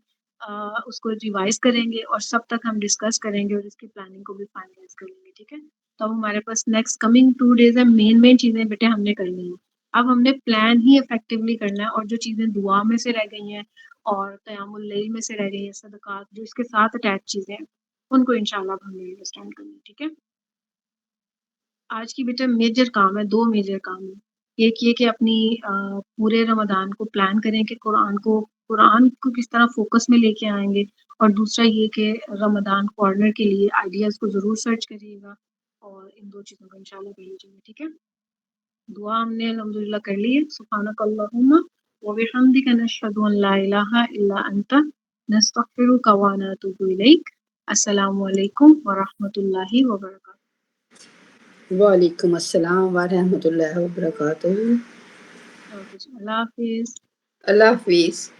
اس کو ریوائز کریں گے اور سب تک ہم ڈسکس کریں گے اور اس کی پلاننگ کو بھی فائنلائز کر لیں گے. ٹھیک ہے. تو اب ہمارے پاس نیکسٹ کمنگ 2 ڈیز ہے، مین چیزیں بیٹے ہم نے کرنی ہیں. اب ہم نے پلان ہی افیکٹولی کرنا ہے، اور جو چیزیں دعا میں سے رہ گئی ہیں اور قیام اللیل میں سے رہ گئی ہیں، صدقات جو اس کے ساتھ اٹیچ چیزیں ہیں، ان کو انشاءاللہ اب ہم نے انڈرسٹینڈ کرنا ہے. ٹھیک ہے. آج کی بیٹا میجر کام ہے، 2 میجر کام ہے. ایک یہ کہ اپنی پورے رمضان کو پلان کریں کہ قرآن کو کس طرح فوکس میں لے کے آئیں گے. اور دوسرا یہ کہ رمضان کارنر کے لیے آئیڈیاز کو ضرور سرچ کریے گا، اور ان 2 چیزوں کو انشاءاللہ کر لیجیے گا. ٹھیک ہے. دعا ہم نے الحمدللہ کر لی ہے. سبحانک اللہم وبحمدک نشہد ان لا الہ الا انت نستغفرک ونتوب الیک. السلام علیکم ورحمۃ اللہ وبرکاتہ. وعلیکم السلام ورحمۃ اللہ وبرکاتہ. اوکے جی، اللہ حافظ. اللہ حافظ.